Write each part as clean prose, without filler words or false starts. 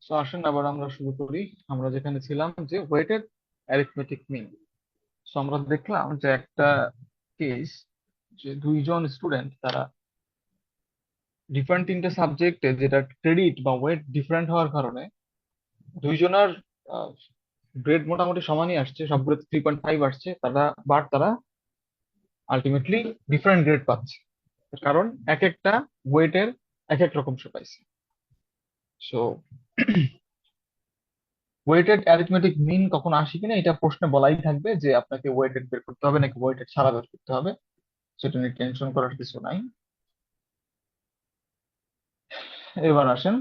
তো আসেন আবার আমরা শুরু করি। আমরা যেখানে ছিলাম যে ওয়েটেড অ্যারিথমেটিক মিন। তো আমরা দেখলাম যে একটা কেস, যে দুইজন স্টুডেন্ট তারা ডিফারেন্ট তিনটে সাবজেক্টে যেটা ক্রেডিট বা ওয়েট ডিফারেন্ট হওয়ার কারণে দুইজনের গ্রেড মোটামুটি সমানই আসছে, সবগুলোতে 3.5 আসছে, তারা আলটিমেটলি ডিফারেন্ট গ্রেড পাচ্ছে। কারণ এক একটা ওয়েটের এক এক রকম শো পাইছে। সো ওয়েটেড অ্যারিথমেটিক মিন কখন আসে কিনা এটা প্রশ্নে বলাই থাকবে, যে আপনাকে ওয়েটেড বের করতে হবে নাকি ওয়েটেড ছাড়া বের করতে হবে। সেটা নিয়ে টেনশন করার কিছু নাই। এবার আসেন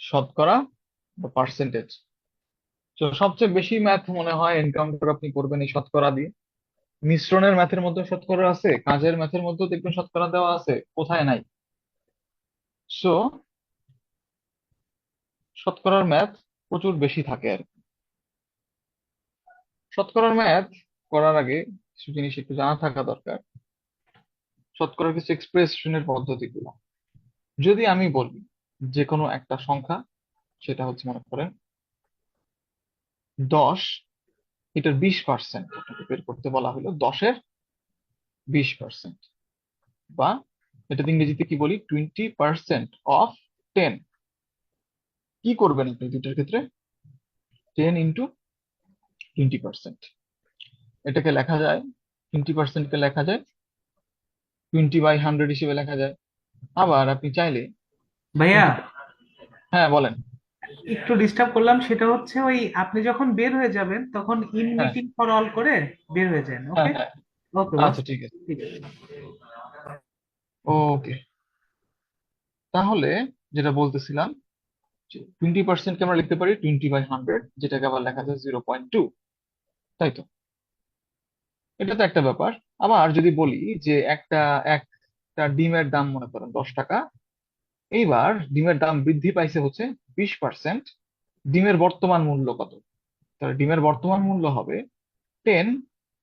শতকরা বা পার্সেন্টেজ। তো সবচেয়ে বেশি ম্যাথ মনে হয় এনকাউন্টার আপনি করবেন এই শতকরা দিয়ে। মিশ্রণের ম্যাথের মধ্যে শতকরা আছে, কাজের ম্যাথের মধ্যেও দেখবেন শতকরা দেওয়া আছে, কোথায় নাই। সো শতকরার ম্যাথ প্রচুর বেশি থাকে আর কি। শতকরার ম্যাথ করার আগে কিছু জিনিস একটু জানা থাকা দরকার। শতকরার কিছু এক্সপ্রেশনের পদ্ধতিগুলো যদি আমি বলি, যে কোনো একটা সংখ্যা, সেটা হচ্ছে মনে করেন 10, এটার 20% আপনাকে বের করতে বলা হলো, 10-এর 20%, বা এটা ইংরেজিতে কি বলি, 20% অফ 10। কি করবেন আপনি দুইটার ক্ষেত্রে? 10 × 20%। এটাকে লেখা যায়, 20%কে লেখা যায় 20/100 হিসেবে লেখা যায়। আবার আপনি চাইলে ভাইয়া, 20, হ্যাঁ বলেন। একটু ডিস্টার্ব করলাম। সেটা হচ্ছে ওই আপনি যখন বের হয়ে যাবেন তখন ইন হ্যাঁ, মিটিং ফর অল করে বের হয়ে যান। হ্যাঁ, ওকে? হ্যাঁ, ওকে বস। আচ্ছা ঠিক আছে। ঠিক আছে। ওকে, তাহলে যেটা বলতেছিলাম, 20%কে আমরা লিখতে পারি 20/100, যেটাকে আবার লেখা যায় 0.2, তাই তো? এটা তো একটা ব্যাপার। আবার যদি বলি যে একটা ডিমের দাম মনে করেন 10 টাকা, এইবার ডিমের দাম বৃদ্ধি পাইছে হচ্ছে 20%, ডিমের বর্তমান মূল্য কত? তাহলে ডিমের বর্তমান মূল্য হবে 10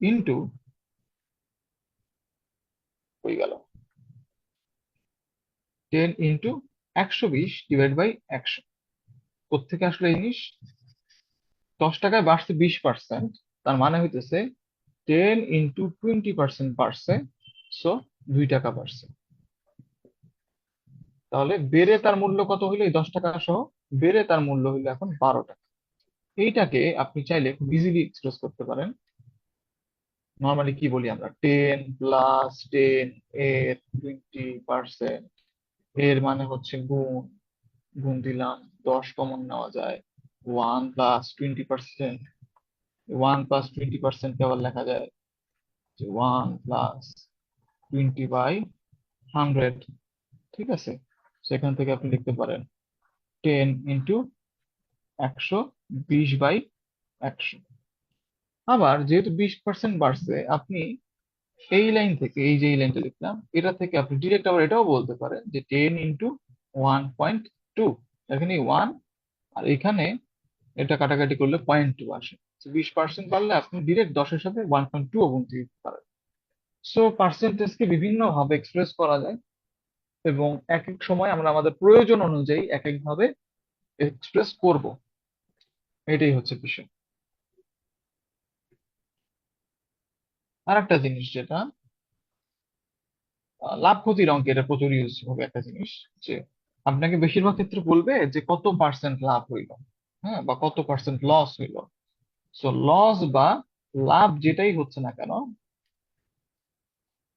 ইন্টু, হয়ে গেল 10 × 120 / 100। কোত্থেকে আসলে এই জিনিস? 10 টাকায় বাড়ছে 20%, তার মানে হইতেছে 10 × 20% বাড়ছে। সো 2 টাকা বাড়ছে। তাহলে বেড়ে তার মূল্য কত হইলো, এই 10 টাকা সহ বেড়ে তার মূল্য হইলো এখন 12 টাকা। এইটাকে আপনি চাইলে খুব ইজিলি এক্সপ্রেস করতে পারেন। নর্মালি কি বলি আমরা, 10 + 10 এর 20%, এর মানে হচ্ছে গুণ, গুণ দিলাম, 10 কমন নেওয়া যায়, 1 + 20%, 1 + 20% কে আবার লেখা যায় যে 1 + 20/100। ঠিক আছে, সেখান থেকে আপনি লিখতে পারেন 10 × 100, 20/100। আবার যেহেতু 20% বাড়ছে, আপনি এই লাইন থেকে, এই যে এই লাইনটা লিখলাম, এটা থেকে আপনি ডিরেক্ট আবার এটাও বলতে পারেন যে 10 × 1.2। এখানে 1, আর এখানে এটা কাটাকাটি করলে 0.2 আসে। 20% বাড়লে আপনি ডিরেক্ট 10-এর সাথে 1.2 গুনতে দিতে পারেন। সো পার্সেন্টেজকে বিভিন্ন ভাবে এক্সপ্রেস করা যায়, এবং এক এক সময় আমরা আমাদের প্রয়োজন অনুযায়ী এক এক ভাবে এক্সপ্রেস করব। এটাই হচ্ছে বিষয়। আর একটা জিনিস যেটা লাভ ক্ষতির অঙ্কে, এটা প্রচুর ইউজ হবে একটা জিনিস, যে আপনাকে বেশিরভাগ ক্ষেত্রে বলবে যে কত পার্সেন্ট লাভ হইলো, হ্যাঁ, বা কত পার্সেন্ট লস হইলো। সো লস বা লাভ যেটাই হচ্ছে না কেন,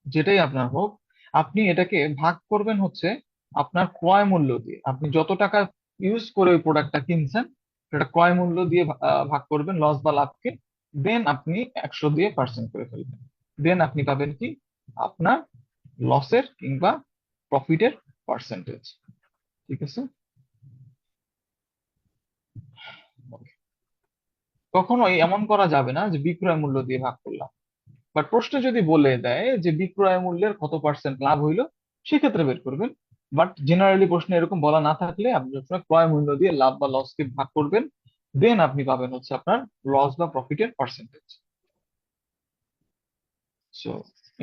যেটাই আপনার হোক, আপনি এটাকে ভাগ করবেন হচ্ছে আপনার ক্রয় মূল্য দিয়ে। আপনি যত টাকা ইউজ করে ওই প্রোডাক্টটা কিনছেন, সেটা ক্রয় মূল্য দিয়ে ভাগ করবেন লস বা লাভকে। দেন আপনি 100 দিয়ে পার্সেন্ট করে ফেলবেন। দেন আপনি পাবেন কি, আপনার লসের কিংবা প্রফিটের পার্সেন্টেজ। ঠিক আছে। কখনোই এমন করা যাবে না যে বিক্রয় মূল্য দিয়ে ভাগ করলাম। বাট প্রশ্ন যদি বলে দেয় যে বিক্রয় মূল্যের কত পার্সেন্ট লাভ হইলো, সেক্ষেত্রে বের করবেন। বাট জেনারেলি প্রশ্নে এরকম বলা না থাকলে আপনি সবসময় ক্রয় মূল্য দিয়ে লাভ বা লসকে ভাগ করবেন। দেন আপনি পাবেন হচ্ছে আপনার লস বা প্রফিটের পার্সেন্টেজ। সো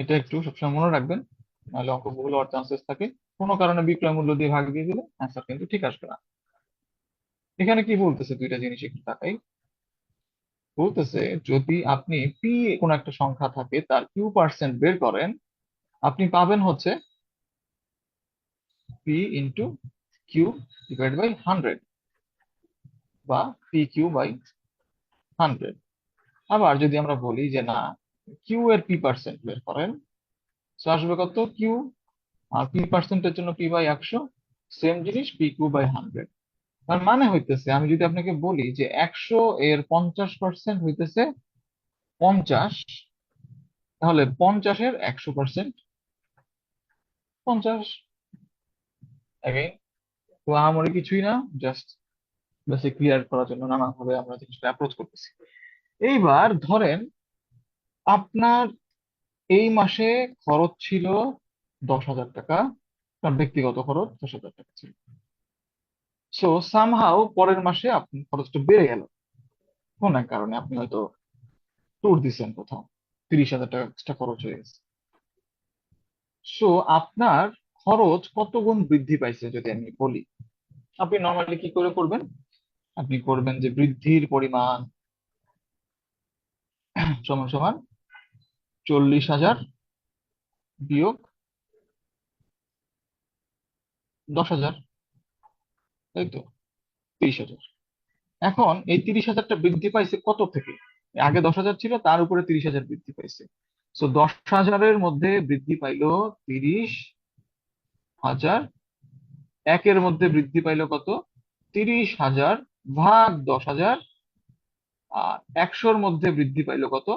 এটা একটু সবসময় মনে রাখবেন, নাহলে অঙ্ক ভুল হওয়ার চান্সেস থাকে। কোনো কারণে বিক্রয় মূল্য দিয়ে ভাগ দিয়ে দিলে অ্যান্সার কিন্তু ঠিক আসবে না। এখানে কি বলতেছে দুইটা জিনিস একটু তাকাই। বলতেছে যদি আপনি পি কোন একটা সংখ্যা থাকে তার কিউ% বের করেন, আপনি পাবেন হচ্ছে P into Q divide by 100, বা পি কিউ বাই 100। আবার যদি আমরা বলি যে না, কিউ এর পি% বের করেন, তো আসবে কত কিউ, আর পি%-এর জন্য পি/100, সেম জিনিস পি কিউ বাই 100। তার মানে হইতেছে, আমি যদি আপনাকে বলি যে 100 এর 50% হইতেছে 50, তাহলে 50-এর 100% 50। এগেইন আহামরি কিছুই না, জাস্ট বেসিক ক্লিয়ার করার জন্য নানাভাবে আমরা জিনিসটা অ্যাপ্রোচ করতেছি। এইবার ধরেন আপনার এই মাসে খরচ ছিল 10,000 টাকা, আপনার ব্যক্তিগত খরচ 10,000 টাকা ছিল। সো সামহাও পরের মাসে আপনার খরচটা বেড়ে গেল, কোন এক কারণে আপনি হয়তো ট্যুর দিচ্ছেন কোথাও, 30,000 টাকা এক্সট্রা খরচ হয়ে গেছে। সো আপনার খরচ কত গুণ বৃদ্ধি পাইছে যদি আমি বলি, আপনি নর্মালি কি করে করবেন? আপনি করবেন যে বৃদ্ধির পরিমাণ সমান সমান 40,000 বিয়োগ 10,000, তাই তো, 30,000। এখন এই 30,000টা বৃদ্ধি পাইছে কত থেকে? আগে 10,000 ছিল, তার উপরে 30,000 বৃদ্ধি পাইছে। তো 10,000-এর মধ্যে বৃদ্ধি পাইলো 30,000, একের মধ্যে বৃদ্ধি পাইলো কত? 30,000 ভাগ 10,000, আর 100-র মধ্যে বৃদ্ধি পাইলো কত?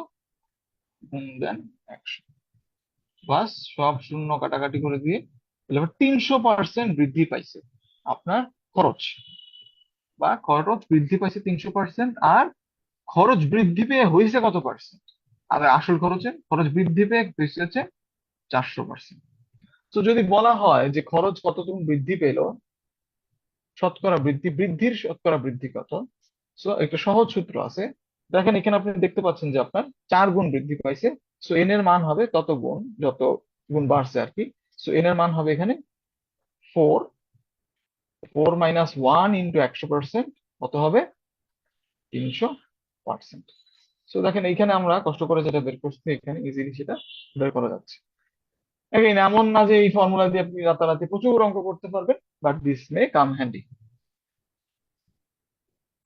গুণ দেন 100। বাস, সব শূন্য কাটাকাটি করে দিয়ে তাহলে আবার 300% বৃদ্ধি পাইছে আপনার খরচ, বা খরচ বৃদ্ধি পাইছে 300%। আর খরচ বৃদ্ধি পেয়ে হয়েছে কত পার্সেন্ট? আর আসল খরচ বৃদ্ধি পেয়ে হচ্ছে 400%। তো যদি বলা হয় যে খরচ কতটুকু বৃদ্ধি পেলো, শতকরা বৃদ্ধি, বৃদ্ধির শতকরা বৃদ্ধি কত, সো একটা সহজ সূত্র আছে। দেখেন এখানে আপনি দেখতে পাচ্ছেন যে আপনার 4 গুণ বৃদ্ধি পাইছে। সো এন এর মান হবে তত গুণ, যত গুণ বাড়ছে আর কি। সো এন এর মান হবে এখানে 4, 4 - 1 × 100%, কত হবে? 300%। সো দেখেন এইখানে আমরা কষ্ট করে যেটা বের করছি, এখানে ইজিলি সেটা বের করা যাচ্ছে। এগেইন এমন না যে এই ফর্মুলা দিয়ে আপনি রাতারাতি প্রচুর অঙ্ক করতে পারবেন, but this may come handy.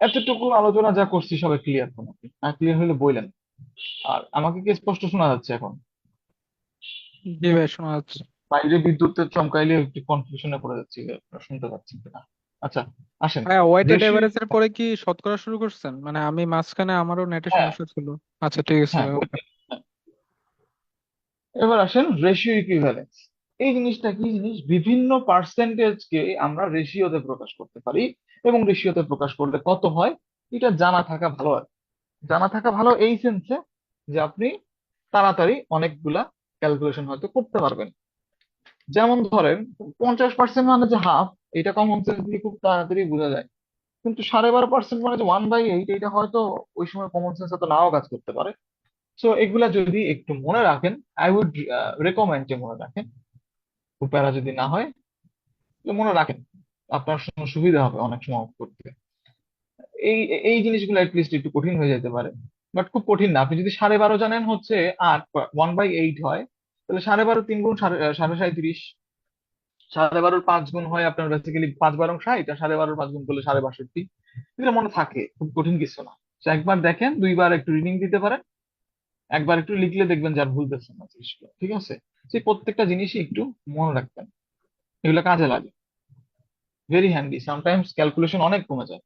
এতটুকু আলোচনা যা করছি সবাই ক্লিয়ার তো নাকি? আর ক্লিয়ার হলে বললেন। আর আমাকে কি স্পষ্ট শোনা যাচ্ছে এখন? জি ভাই, শোনা যাচ্ছে। বাইরে বিদ্যুতের চমকাইলে একটু কনফিউশনে পড়ে যাচ্ছি যে আপনারা শুনতে পাচ্ছেন কিনা। আচ্ছা, আসেন। ভাইয়া, ওয়েটেড রেশিও। এভারেজের পরে কি শতকরা শুরু করছেন? মানে আমি মাঝখানে আমারও নেটের হ্যাঁ, সমস্যা ছিল। আচ্ছা, ঠিক আছে হ্যাঁ, ভাই, ওকে। হ্যাঁ। এবার আসেন রেশিও ইকুইভ্যালেন্স। এই জিনিসটা কি জিনিস? বিভিন্ন পার্সেন্টেজকে আমরা রেশিওতে প্রকাশ করতে পারি, এবং রেশিওতে প্রকাশ করলে কত হয় এটা জানা থাকা ভালো। আর জানা থাকা ভালো এই সেন্সে যে আপনি তাড়াতাড়ি অনেকগুলা ক্যালকুলেশন হয়তো করতে পারবেন। যেমন ধরেন 50% মানে যে হাফ, এটা কমন সেন্স দিয়ে খুব তাড়াতাড়ি বোঝা যায়। কিন্তু 12.5% মানে যে 1/8, এটা হয়তো ওই সময় কমন সেন্স তো নাও কাজ করতে পারে। সো এগুলা যদি একটু মনে রাখেন, আই উড রেকমেন্ড যে মনে রাখেন। খুব প্যারা যদি না হয় তো মনে রাখেন, আপনার সুবিধা হবে অনেক সময় করতে। এই এই জিনিসগুলো লিস্ট একটু কঠিন হয়ে যেতে পারে, বাট খুব কঠিন না। আপনি যদি 12.5 জানেন হচ্ছে 8, 1/8 হয়, তাহলে 12.5 3 গুণ 37.5। 12.5-র 5 গুণ হয় আপনার বেসিক্যালি 5 × 12 = 60, আর 12.5-র 5 গুণ করলে 62.5। এগুলো মনে থাকে, খুব কঠিন কিছু না। তো একবার দেখেন, দুইবার একটু রিডিং দিতে পারেন, একবার একটু লিখলে দেখবেন যার ভুলতেছেন না জিনিসগুলো, ঠিক আছে? সেই প্রত্যেকটা জিনিসই একটু মনে রাখবেন, এগুলো কাজে লাগে, ভেরি হ্যান্ডি। সামটাইমস ক্যালকুলেশন অনেক কমে যায়।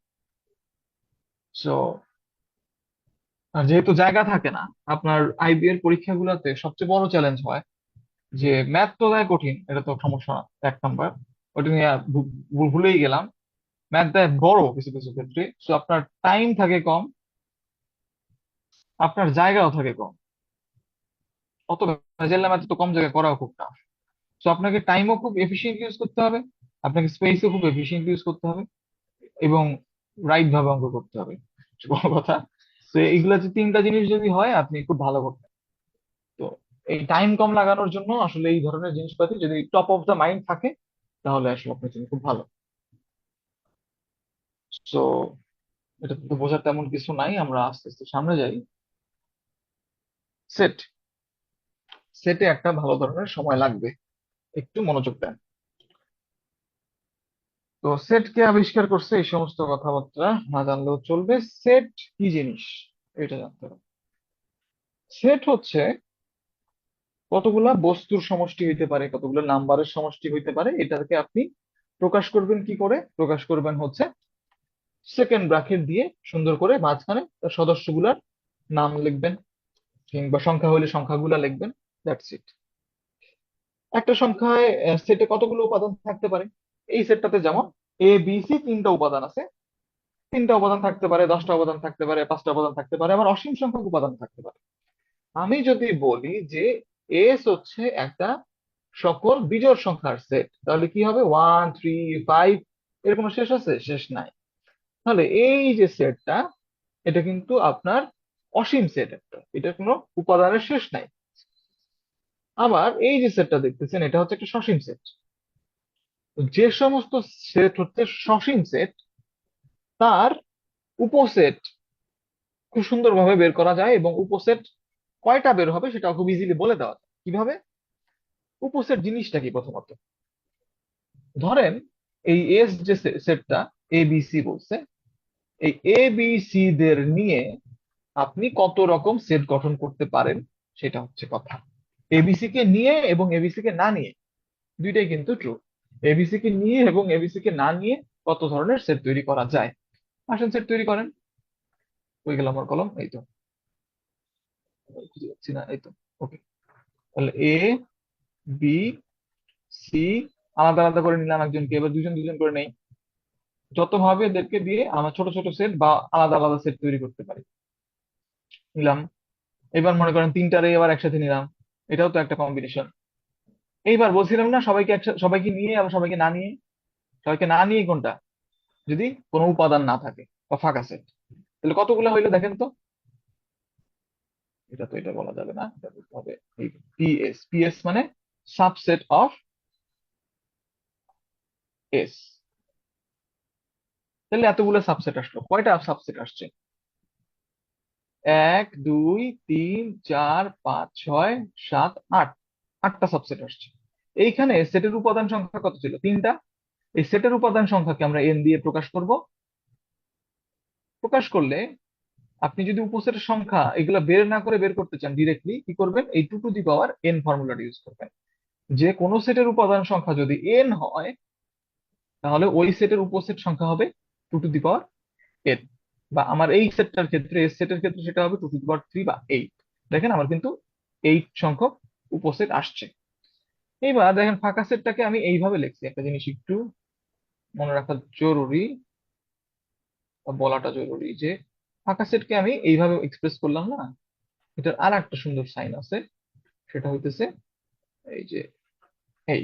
সো যেহেতু জায়গা থাকে না, আপনার আইবি এর পরীক্ষাগুলোতে সবচেয়ে বড় চ্যালেঞ্জ হয় যে ম্যাথ তো দেয় কঠিন, এটা তো সমস্যা না, 1 নাম্বার। ওটা নিয়ে ভুলেই গেলাম। ম্যাথ দেয় বড় কিছু কিছু ক্ষেত্রে, সো আপনার টাইম থাকে কম, আপনার জায়গাও থাকে কম। অত ভেজাল ম্যাথ তো কম জায়গায় করাও খুব টাফ। সো আপনাকে টাইমও খুব এফিসিয়েন্ট ইউজ করতে হবে, আপনাকে স্পেসও খুব এফিসিয়েন্ট ইউজ করতে হবে, এবং রাইট ভাবে অঙ্ক করতে হবে, বড় কথা। তো এইগুলা যে তিনটা জিনিস যদি হয়, আপনি খুব ভালো করতে। তো এই টাইম কম লাগানোর জন্য আসলে এই ধরনের জিনিসপাতি যদি টপ অফ দ্য মাইন্ড থাকে, তাহলে আসলে আপনার জন্য খুব ভালো। সো এটা তো বোঝার তেমন কিছু নাই, আমরা আস্তে আস্তে সামনে যাই। সেট, সেটে একটা ভালো ধরনের সময় লাগবে, একটু মনোযোগ দেন। তো সেট কে আবিষ্কার করছে এই সমস্ত কথাবার্তা না জানলেও চলবে। সেট কি জিনিস এটা জানতে হবে। সেট হচ্ছে কতগুলা বস্তুর সমষ্টি হইতে পারে, কতগুলো নাম্বারের সমষ্টি হইতে পারে, এটাকে আপনি প্রকাশ করবেন কি করে? প্রকাশ করবেন হচ্ছে সেকেন্ড ব্র্যাকেট দিয়ে, সুন্দর করে মাঝখানে তার সদস্যগুলার নাম লিখবেন, কিংবা সংখ্যা হলে সংখ্যাগুলা লিখবেন। That's it. একটা সংখ্যায় সেটে কতগুলো উপাদান থাকতে পারে? এই সেটটাতে যেমন এ বি সি তিনটা উপাদান আছে, তিনটা উপাদান থাকতে পারে, 10টা উপাদান থাকতে পারে, 5টা উপাদান থাকতে পারে, আবার অসীম সংখ্যক উপাদান থাকতে পারে। আমি যদি বলি যে এস হচ্ছে একটা সকল বিজোড় সংখ্যার সেট, তাহলে কি হবে? 1 3 5, এর কোনো শেষ আছে? শেষ নাই। তাহলে এই যে সেটটা, এটা কিন্তু আপনার অসীম সেট একটা, এটা কোনো উপাদানের শেষ নাই। আবার এই যে সেটটা দেখতেছেন, এটা হচ্ছে একটা সসীম সেট। যে সমস্ত সেট হচ্ছে সসীম সেট, তার উপসেট খুব সুন্দরভাবে বের করা যায়, এবং উপসেট কয়টা বের হবে সেটা খুব ইজিলি বলে দেওয়া যায়। কিভাবে? উপসেট জিনিসটা কি? প্রথমত ধরেন এই এস যে সেটটা এ বি সি বলছে, এই এ বি সি দের নিয়ে আপনি কত রকম সেট গঠন করতে পারেন সেটা হচ্ছে কথা। এবিসি কে নিয়ে এবং এবিসি কে না নিয়ে, দুইটাই কিন্তু ট্রু। এবিসি কে নিয়ে এবং এবিসি কে না নিয়ে কত ধরনের সেট তৈরি করা যায়। আসেন সেট তৈরি করেন। হয়ে গেল আমার কলম, এই তো খুঁজে পাচ্ছি না, এই তো। ওকে, তাহলে এ বি সি আলাদা আলাদা করে নিলাম একজনকে, এবার দুজন দুজন করে নেই। যত ভাবে এদেরকে দিয়ে আমরা ছোট ছোট সেট বা আলাদা আলাদা সেট তৈরি করতে পারি। নিলাম। এবার মনে করেন তিনটারে এবার একসাথে নিলাম, এটাও তো একটা কম্বিনেশন। এইবার বলছিলাম না সবাইকে একসাথে, সবাইকে নিয়ে আবার সবাইকে না নিয়ে? সবাইকে না নিয়ে কোনটা? যদি কোনো উপাদান না থাকে বা ফাঁকা সেট, তাহলে কতগুলো হইলো দেখেন তো। এটা তো এটা বলা যাবে না, এটা বলতে হবে এই পিএস। পিএস মানে সাবসেট অফ এস। তাহলে এতগুলো সাবসেট আসলো, কয়টা সাবসেট আসছে? 1 2 3 4 5 6 7 8, 8টা সাবসেট আসছে। এইখানে সেটের উপাদান সংখ্যা কত ছিল? 3টা। এই সেটের উপাদান সংখ্যাকে আমরা এন দিয়ে প্রকাশ করব। প্রকাশ করলে আপনি যদি উপসেটের সংখ্যা এগুলা বের না করে বের করতে চান, ডিরেক্টলি কি করবেন? এই 2 টু দি পাওয়ার এন ফর্মুলাটা ইউজ করবেন। যে কোনো সেটের উপাদান সংখ্যা যদি এন হয়, তাহলে ওই সেটের উপসেট সংখ্যা হবে 2 টু দি পাওয়ার এন। বা আমার এই সেটটার ক্ষেত্রে, এস সেটের ক্ষেত্রে সেটা হবে 2 টু দি পাওয়ার 3 বা 8। দেখেন আমার কিন্তু 8 সংখ্যক উপসেট আসছে। এইবার দেখেন ফাঁকা সেটটাকে আমি এইভাবে লিখছি, একটা জিনিস একটু মনে রাখা জরুরি বা বলাটা জরুরি, যে ফাঁকা সেটকে আমি এইভাবে এক্সপ্রেস করলাম না, এটার আর একটা সুন্দর সাইন আছে। সেটা হইতেছে এই যে এই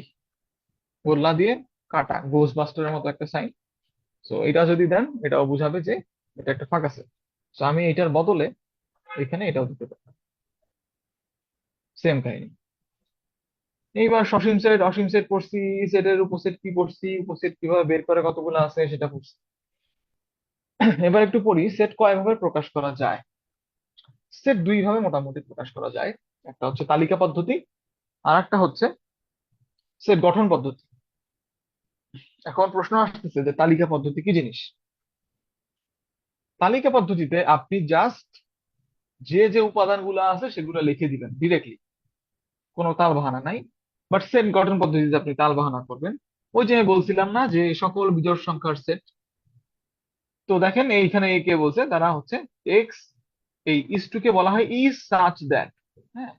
গোল্লা দিয়ে কাটা, গোস বাস্টারের মতো একটা সাইন। তো এটা যদি দেন, এটাও বুঝাবে যে এটা একটা ফাঁকা সেট। তো আমি এটার বদলে এখানে এটাও দিতে পারি। সেম কাহিনী। এইবার সসীম সেট অসীম সেট পড়ছি, সেটের উপসেট কি পড়ছি, উপসেট কিভাবে বের করে কতগুলো আছে সেটা পড়ছি। এবার একটু পড়ি সেট কয় ভাবে প্রকাশ করা যায়। সেট দুই ভাবে মোটামুটি প্রকাশ করা যায়। একটা হচ্ছে তালিকা পদ্ধতি, আর একটা হচ্ছে সেট গঠন পদ্ধতি। এখন প্রশ্ন আসতেছে যে তালিকা পদ্ধতি কি জিনিস? তালিকা পদ্ধতিতে আপনি জাস্ট যে যে উপাদানগুলো আছে সেগুলো লিখে দিবেন ডিরেক্টলি, কোনো তাল বাহানা নাই। বাট সেট গঠন পদ্ধতিতে আপনি তাল বাহানা করবেন। ওই যে আমি বলছিলাম না যে সকল বিজোড় সংখ্যার সেট। তো দেখেন এইখানে কে বলছে, তারা হচ্ছে এক্স। এই ইজ টু কে বলা হয় ইজ সাচ দ্যাট। হ্যাঁ,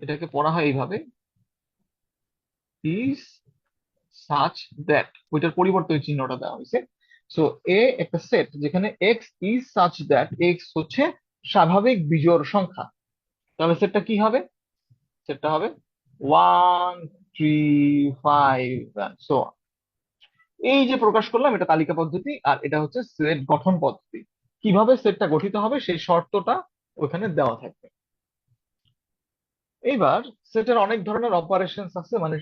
এটাকে পড়া হয় এইভাবে, ইজ সাচ দ্যাট। ওইটার পরিবর্তে ওই চিহ্নটা দেওয়া হয়েছে। সো এ একটা সেট যেখানে x is such that x হচ্ছে স্বাভাবিক বিজোড় সংখ্যা। তাহলে সেটটা কি হবে? সেটটা হবে 1 3 5 সো। এই যে প্রকাশ করলাম, এটা তালিকা পদ্ধতি, আর এটা হচ্ছে সেট গঠন পদ্ধতি। কিভাবে সেটটা গঠিত হবে সেই শর্তটা ওখানে দেওয়া থাকবে। এইবার সেটের অনেক ধরনের অপারেশন আছে, মানে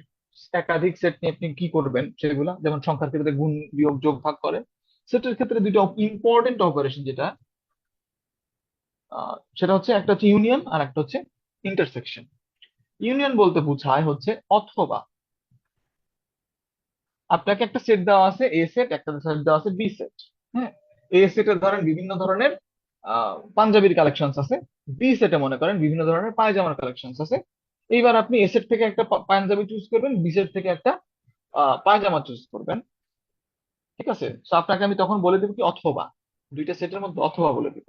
একাধিক সেট নিয়ে আপনি কি করবেন সেগুলা, যেমন সংখ্যার ক্ষেত্রে গুণ বিয়োগ যোগ ভাগ করে। সেটের ক্ষেত্রে দুইটা ইম্পর্টেন্ট অপারেশন যেটা সেটা হচ্ছে একটা হচ্ছে ইউনিয়ন আর একটা হচ্ছে ইন্টারসেকশন। ইউনিয়ন বলতে বোঝায় হচ্ছে অথবা আপনাকে একটা সেট দেওয়া আছে এ সেট, একটা সেট দেওয়া আছে বি সেট। হ্যাঁ, এ সেটে ধরেন বিভিন্ন ধরনের পাঞ্জাবির কালেকশন আছে, বি সেটে মনে করেন বিভিন্ন ধরনের পায়জামার কালেকশন আছে। এইবার আপনি এ সেট থেকে একটা পাঞ্জাবি চুজ করবেন, বি সেট থেকে একটা পায়জামা চুজ করবেন। ঠিক আছে, তো আপনাকে আমি তখন বলে দেবো কি অথবা, দুইটা সেটের মধ্যে অথবা বলে দিব।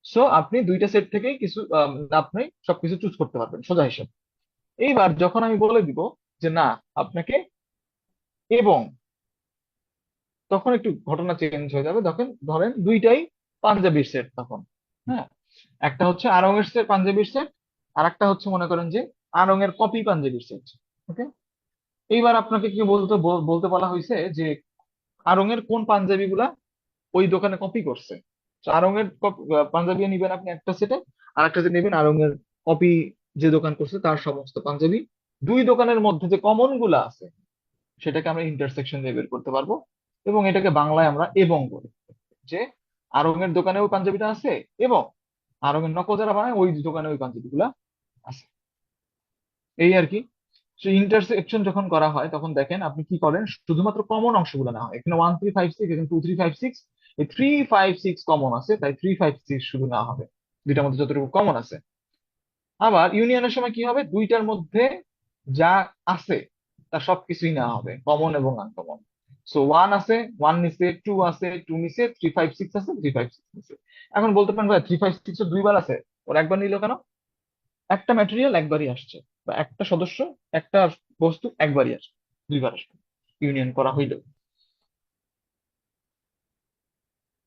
সো আপনি দুইটা সেট থেকেই কিছু আপনি সবকিছু চুজ করতে পারবেন সোজা হিসাব। এইবার যখন আমি বলে দিব যে না আপনাকে এবং, তখন একটু ঘটনা চেঞ্জ হয়ে যাবে। তখন ধরেন দুইটাই পাঞ্জাবির সেট তখন। হ্যাঁ, একটা হচ্ছে আড়ং-এর সেট, পাঞ্জাবির সেট, আর একটা হচ্ছে মনে করেন যে আড়ং-এর কপি পাঞ্জাবির সেট। ওকে, এইবার আপনাকে কি বলতে বলা হয়েছে যে আড়ং-এর কোন পাঞ্জাবি গুলা ওই দোকানে কপি করছে। তো আড়ং-এর পাঞ্জাবি নিবেন আপনি একটা সেটে, আর একটা সেট নেবেন আড়ং-এর কপি যে দোকান করছে তার সমস্ত পাঞ্জাবি। দুই দোকানের মধ্যে যে কমন গুলা আছে সেটাকে আমরা ইন্টারসেকশন দিয়ে বের করতে পারবো। এবং এটাকে বাংলায় আমরা এবং বলি, যে আড়ং-এর দোকানে ওই পাঞ্জাবিটা আছে এবং আড়ং-এর নকল যারা বানায় ওই দোকানে ওই পাঞ্জাবি গুলা আছে। এই আর কি। তো ইন্টারসেকশন যখন করা হয় তখন দেখেন আপনি কি করেন, শুধুমাত্র কমন অংশগুলো না হয়। এখানে 1356, এখানে 2356, এই 356 কমন আছে, তাই 356 শুধু নেওয়া হবে, দুইটার মধ্যে যতটুকু কমন আছে। আবার ইউনিয়নের সময় কি হবে, দুইটার মধ্যে যা আছে তার সবকিছুই নেওয়া হবে, কমন এবং আনকমন। সো ওয়ান আছে, ওয়ান নিচে, টু আছে, টু নিচে, 356 আছে, 356 নিচে। এখন বলতে পারেন ভাই 356 এর দুইবার আছে, ওর একবার নিল কেন? একটা ম্যাটেরিয়াল একবারই আসছে, বা একটা সদস্য, একটা বস্তু একবারই আসবে, দুইবার আসবে ইউনিয়ন করা হইলেও।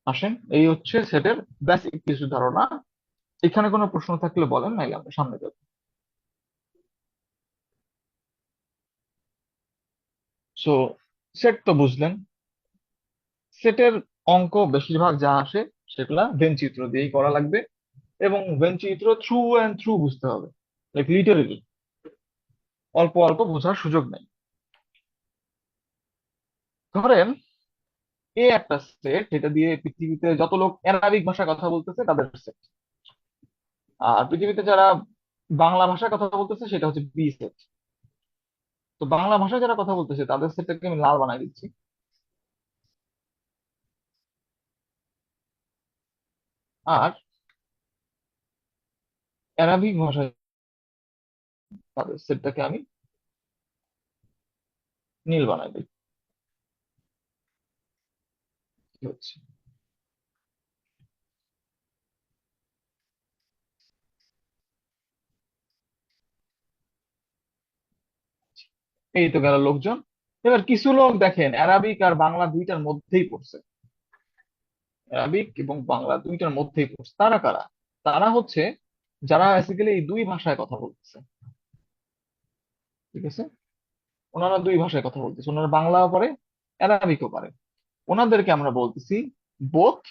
আসেন, এই হচ্ছে সেটের বেসিক কিছু ধারণা। এখানে কোনো প্রশ্ন থাকলে বলেন, নাইলে আমরা সামনে যাবো। সো সেট তো বুঝলেন। সেটের অঙ্ক বেশিরভাগ যা আসে সেগুলা ভেন চিত্র দিয়েই করা লাগবে, এবং ভেন চিত্র থ্রু অ্যান্ড থ্রু বুঝতে হবে, লাইক লিটারেলি, অল্প অল্প বোঝার সুযোগ নেই। ধরেন এ একটা সেট, যেটা দিয়ে পৃথিবীতে যত লোক অ্যারাবিক ভাষায় কথা বলতেছে তাদের সেট, আর পৃথিবীতে যারা বাংলা ভাষায় কথা বলতেছে সেটা হচ্ছে বি সেট। তো বাংলা ভাষায় যারা কথা বলতেছে তাদের সেটটাকে আমি লাল বানাই দিচ্ছি, আর অ্যারাবিক ভাষায় তাদের সেটটাকে আমি নীল বানাই দিচ্ছি। কি হচ্ছে, এই তো গেল লোকজন। এবার কিছু লোক দেখেন অ্যারাবিক আর বাংলা দুইটার মধ্যেই পড়ছে, অ্যারাবিক এবং বাংলা দুইটার মধ্যেই পড়ছে। তারা কারা? তারা হচ্ছে যারা বেসিক্যালি এই দুই ভাষায় কথা বলতেছে। ঠিক আছে, ওনারা দুই ভাষায় কথা বলতেছে, ওনারা বাংলাও পারে, অ্যারাবিকও পারে। ওনাদেরকে আমরা বলতেছি বোথ।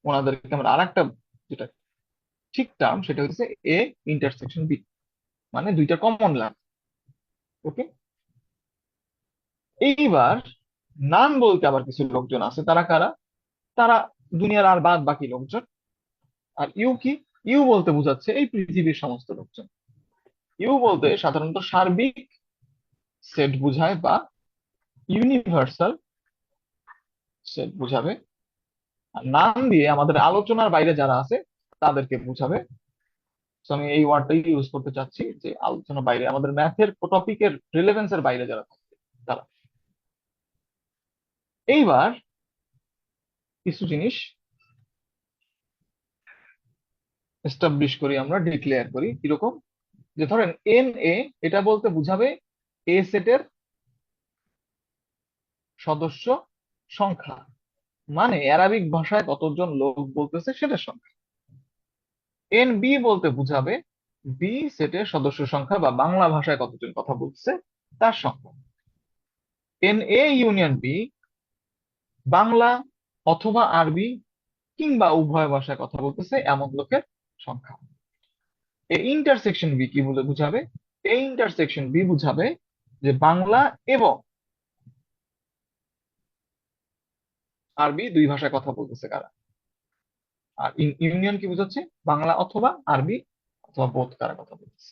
ওনাদেরকে আমরা আরেকটা, যেটা ঠিক টার্ম, সেটা হচ্ছে এ ইন্টারসেকশন বি, মানে দুইটা কমন লাভ। ওকে, এইবার নান বলতে আবার কিছু লোকজন আছে, তারা কারা? তারা দুনিয়ার আর বাদ বাকি লোকজন। আর ইউ কি? ইউ বলতে বোঝাচ্ছে এই পৃথিবীর সমস্ত লোকজন। ইউ বলতে সাধারণত সার্বিক সেট বুঝায় বা ইউনিভার্সাল সেট বুঝাবে। আর নাম দিয়ে আমাদের আলোচনার বাইরে যারা আছে তাদেরকে বুঝাবে। তো আমি এই ওয়ার্ডটাই ইউজ করতে চাচ্ছি, যে আলোচনার বাইরে, আমাদের ম্যাথের টপিকের রিলেভেন্সের বাইরে যারা থাকে তারা। এইবার কিছু জিনিস এস্টাবলিশ করি, আমরা ডিক্লেয়ার করি কিরকম। যে ধরেন এন এ, এটা বলতে বুঝাবে এ সেটের সদস্য সংখ্যা, মানে অ্যারাবিক ভাষায় কতজন লোক বলতেছে সেটার সংখ্যা। এন বি বলতে বুঝাবে বি সেটের সদস্য সংখ্যা, বা বাংলা ভাষায় কতজন কথা বলছে তার সংখ্যা। N A union B, Bangla অথবা আরবি কিংবা উভয় ভাষায় কথা বলতেছে এমন লোকের সংখ্যা। এ ইন্টারসেকশন বি কি বলে বুঝাবে? এই ইন্টারসেকশন বি বুঝাবে যে বাংলা এবং আরবি দুই ভাষায় কথা বলতেছে কারা। আর ইউনিয়ন কি বোঝাচ্ছে? বাংলা অথবা আরবি অথবা বোথ কারা কথা বলতেছে।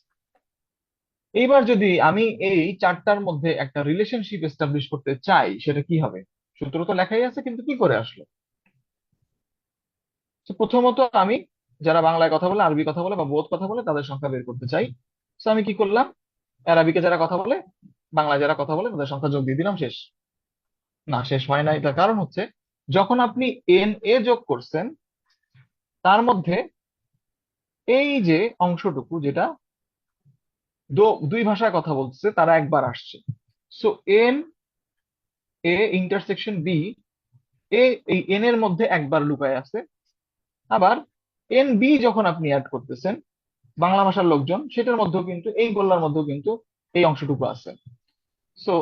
এইবার যদি আমি এই চারটার মধ্যে একটা রিলেশনশিপ এস্টাবলিশ করতে চাই, সেটা কি হবে? সূত্র তো লেখাই আছে, কিন্তু কি করে আসলো? তো প্রথমত আমি যারা বাংলায় কথা বলে, আরবি কথা বলে বা বোধ কথা বলে তাদের সংখ্যা বের করতে চাই। তো আমি কি করলাম, আরবিকে যারা কথা বলে, বাংলায় যারা কথা বলে তাদের সংখ্যা যোগ দিয়ে দিলাম, শেষ। না, শেষ হয় নাই। তার কারণ হচ্ছে, যখন আপনি এন এ যোগ করছেন, তার মধ্যে এই যে অংশটুকু যেটা দুই ভাষায় কথা বলছে তারা একবার আসছে। So N A intersection B, এই এন এর মধ্যে একবার লুকায় আছে। আবার এন বি যখন আপনি অ্যাড করতেছেন বাংলা ভাষার লোকজন, সেটার মধ্যেও কিন্তু, এই গোল্লার মধ্যেও কিন্তু এই অংশটুকু আছে। So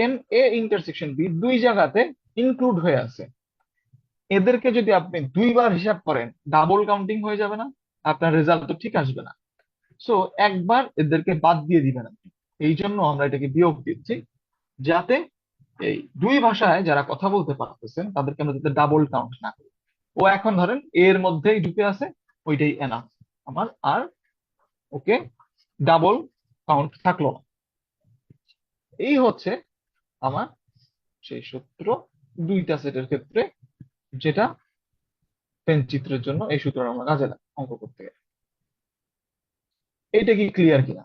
N A intersection B দুই জায়গাতে ইনক্লুড হয়ে আছে। এদেরকে যদি আপনি দুইবার হিসাব করেন, ডাবল কাউন্টিং হয়ে যাবে না? আপনার রেজাল্ট তো ঠিক আসবে না। সো একবার এদেরকে বাদ দিয়ে দিবেন আপনি। এই জন্য আমরা এটাকে বিয়োগ দিচ্ছি, যাতে এই দুই ভাষায় যারা কথা বলতে পারতেছেন তাদেরকে আমরা যাতে ডাবল কাউন্ট না করি। ও এখন ধরেন এর মধ্যেই ঢুকে আছে, ওইটাই এনাফ আমার, আর ওকে ডাবল কাউন্ট থাকলো না। এই হচ্ছে আমার সেই সূত্র দুইটা সেটের ক্ষেত্রে, যেটা পেন চিত্রের জন্য এই সূত্র আমরা কাজে লাগে অঙ্ক করতে গেলে। এইটা কি ক্লিয়ার কিনা?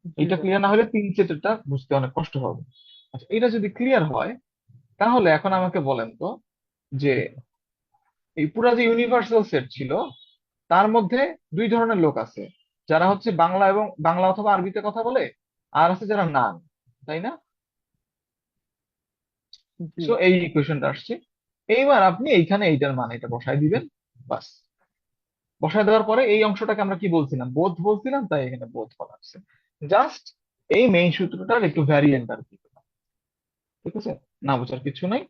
জি এটা ভাই। ক্লিয়ার না হলে তিন সেটেরটা বুঝতে অনেক কষ্ট হবে। আচ্ছা, এটা যদি ক্লিয়ার হয়, তাহলে এখন আমাকে বলেন তো, যে এই পুরা যে ইউনিভার্সাল সেট ছিল, তার মধ্যে দুই ধরনের লোক আছে, যারা হচ্ছে বাংলা এবং বাংলা অথবা আরবিতে কথা বলে, আর আছে যারা নান, তাই না? জি। সো এই ইকুয়েশনটা আসছে। এইবার আপনি এইখানে এইটার মান এটা বসায় দিবেন, বাস। বসায় দেওয়ার পরে এই অংশটাকে আমরা কি বলছিলাম? বোধ বলছিলাম, তাই এখানে বোধ বলা হচ্ছে। জাস্ট এই মেইন সূত্রটার একটু ভ্যারিয়েন্ট আর কি। ঠিক আছে, না বোঝার কিছু নাই।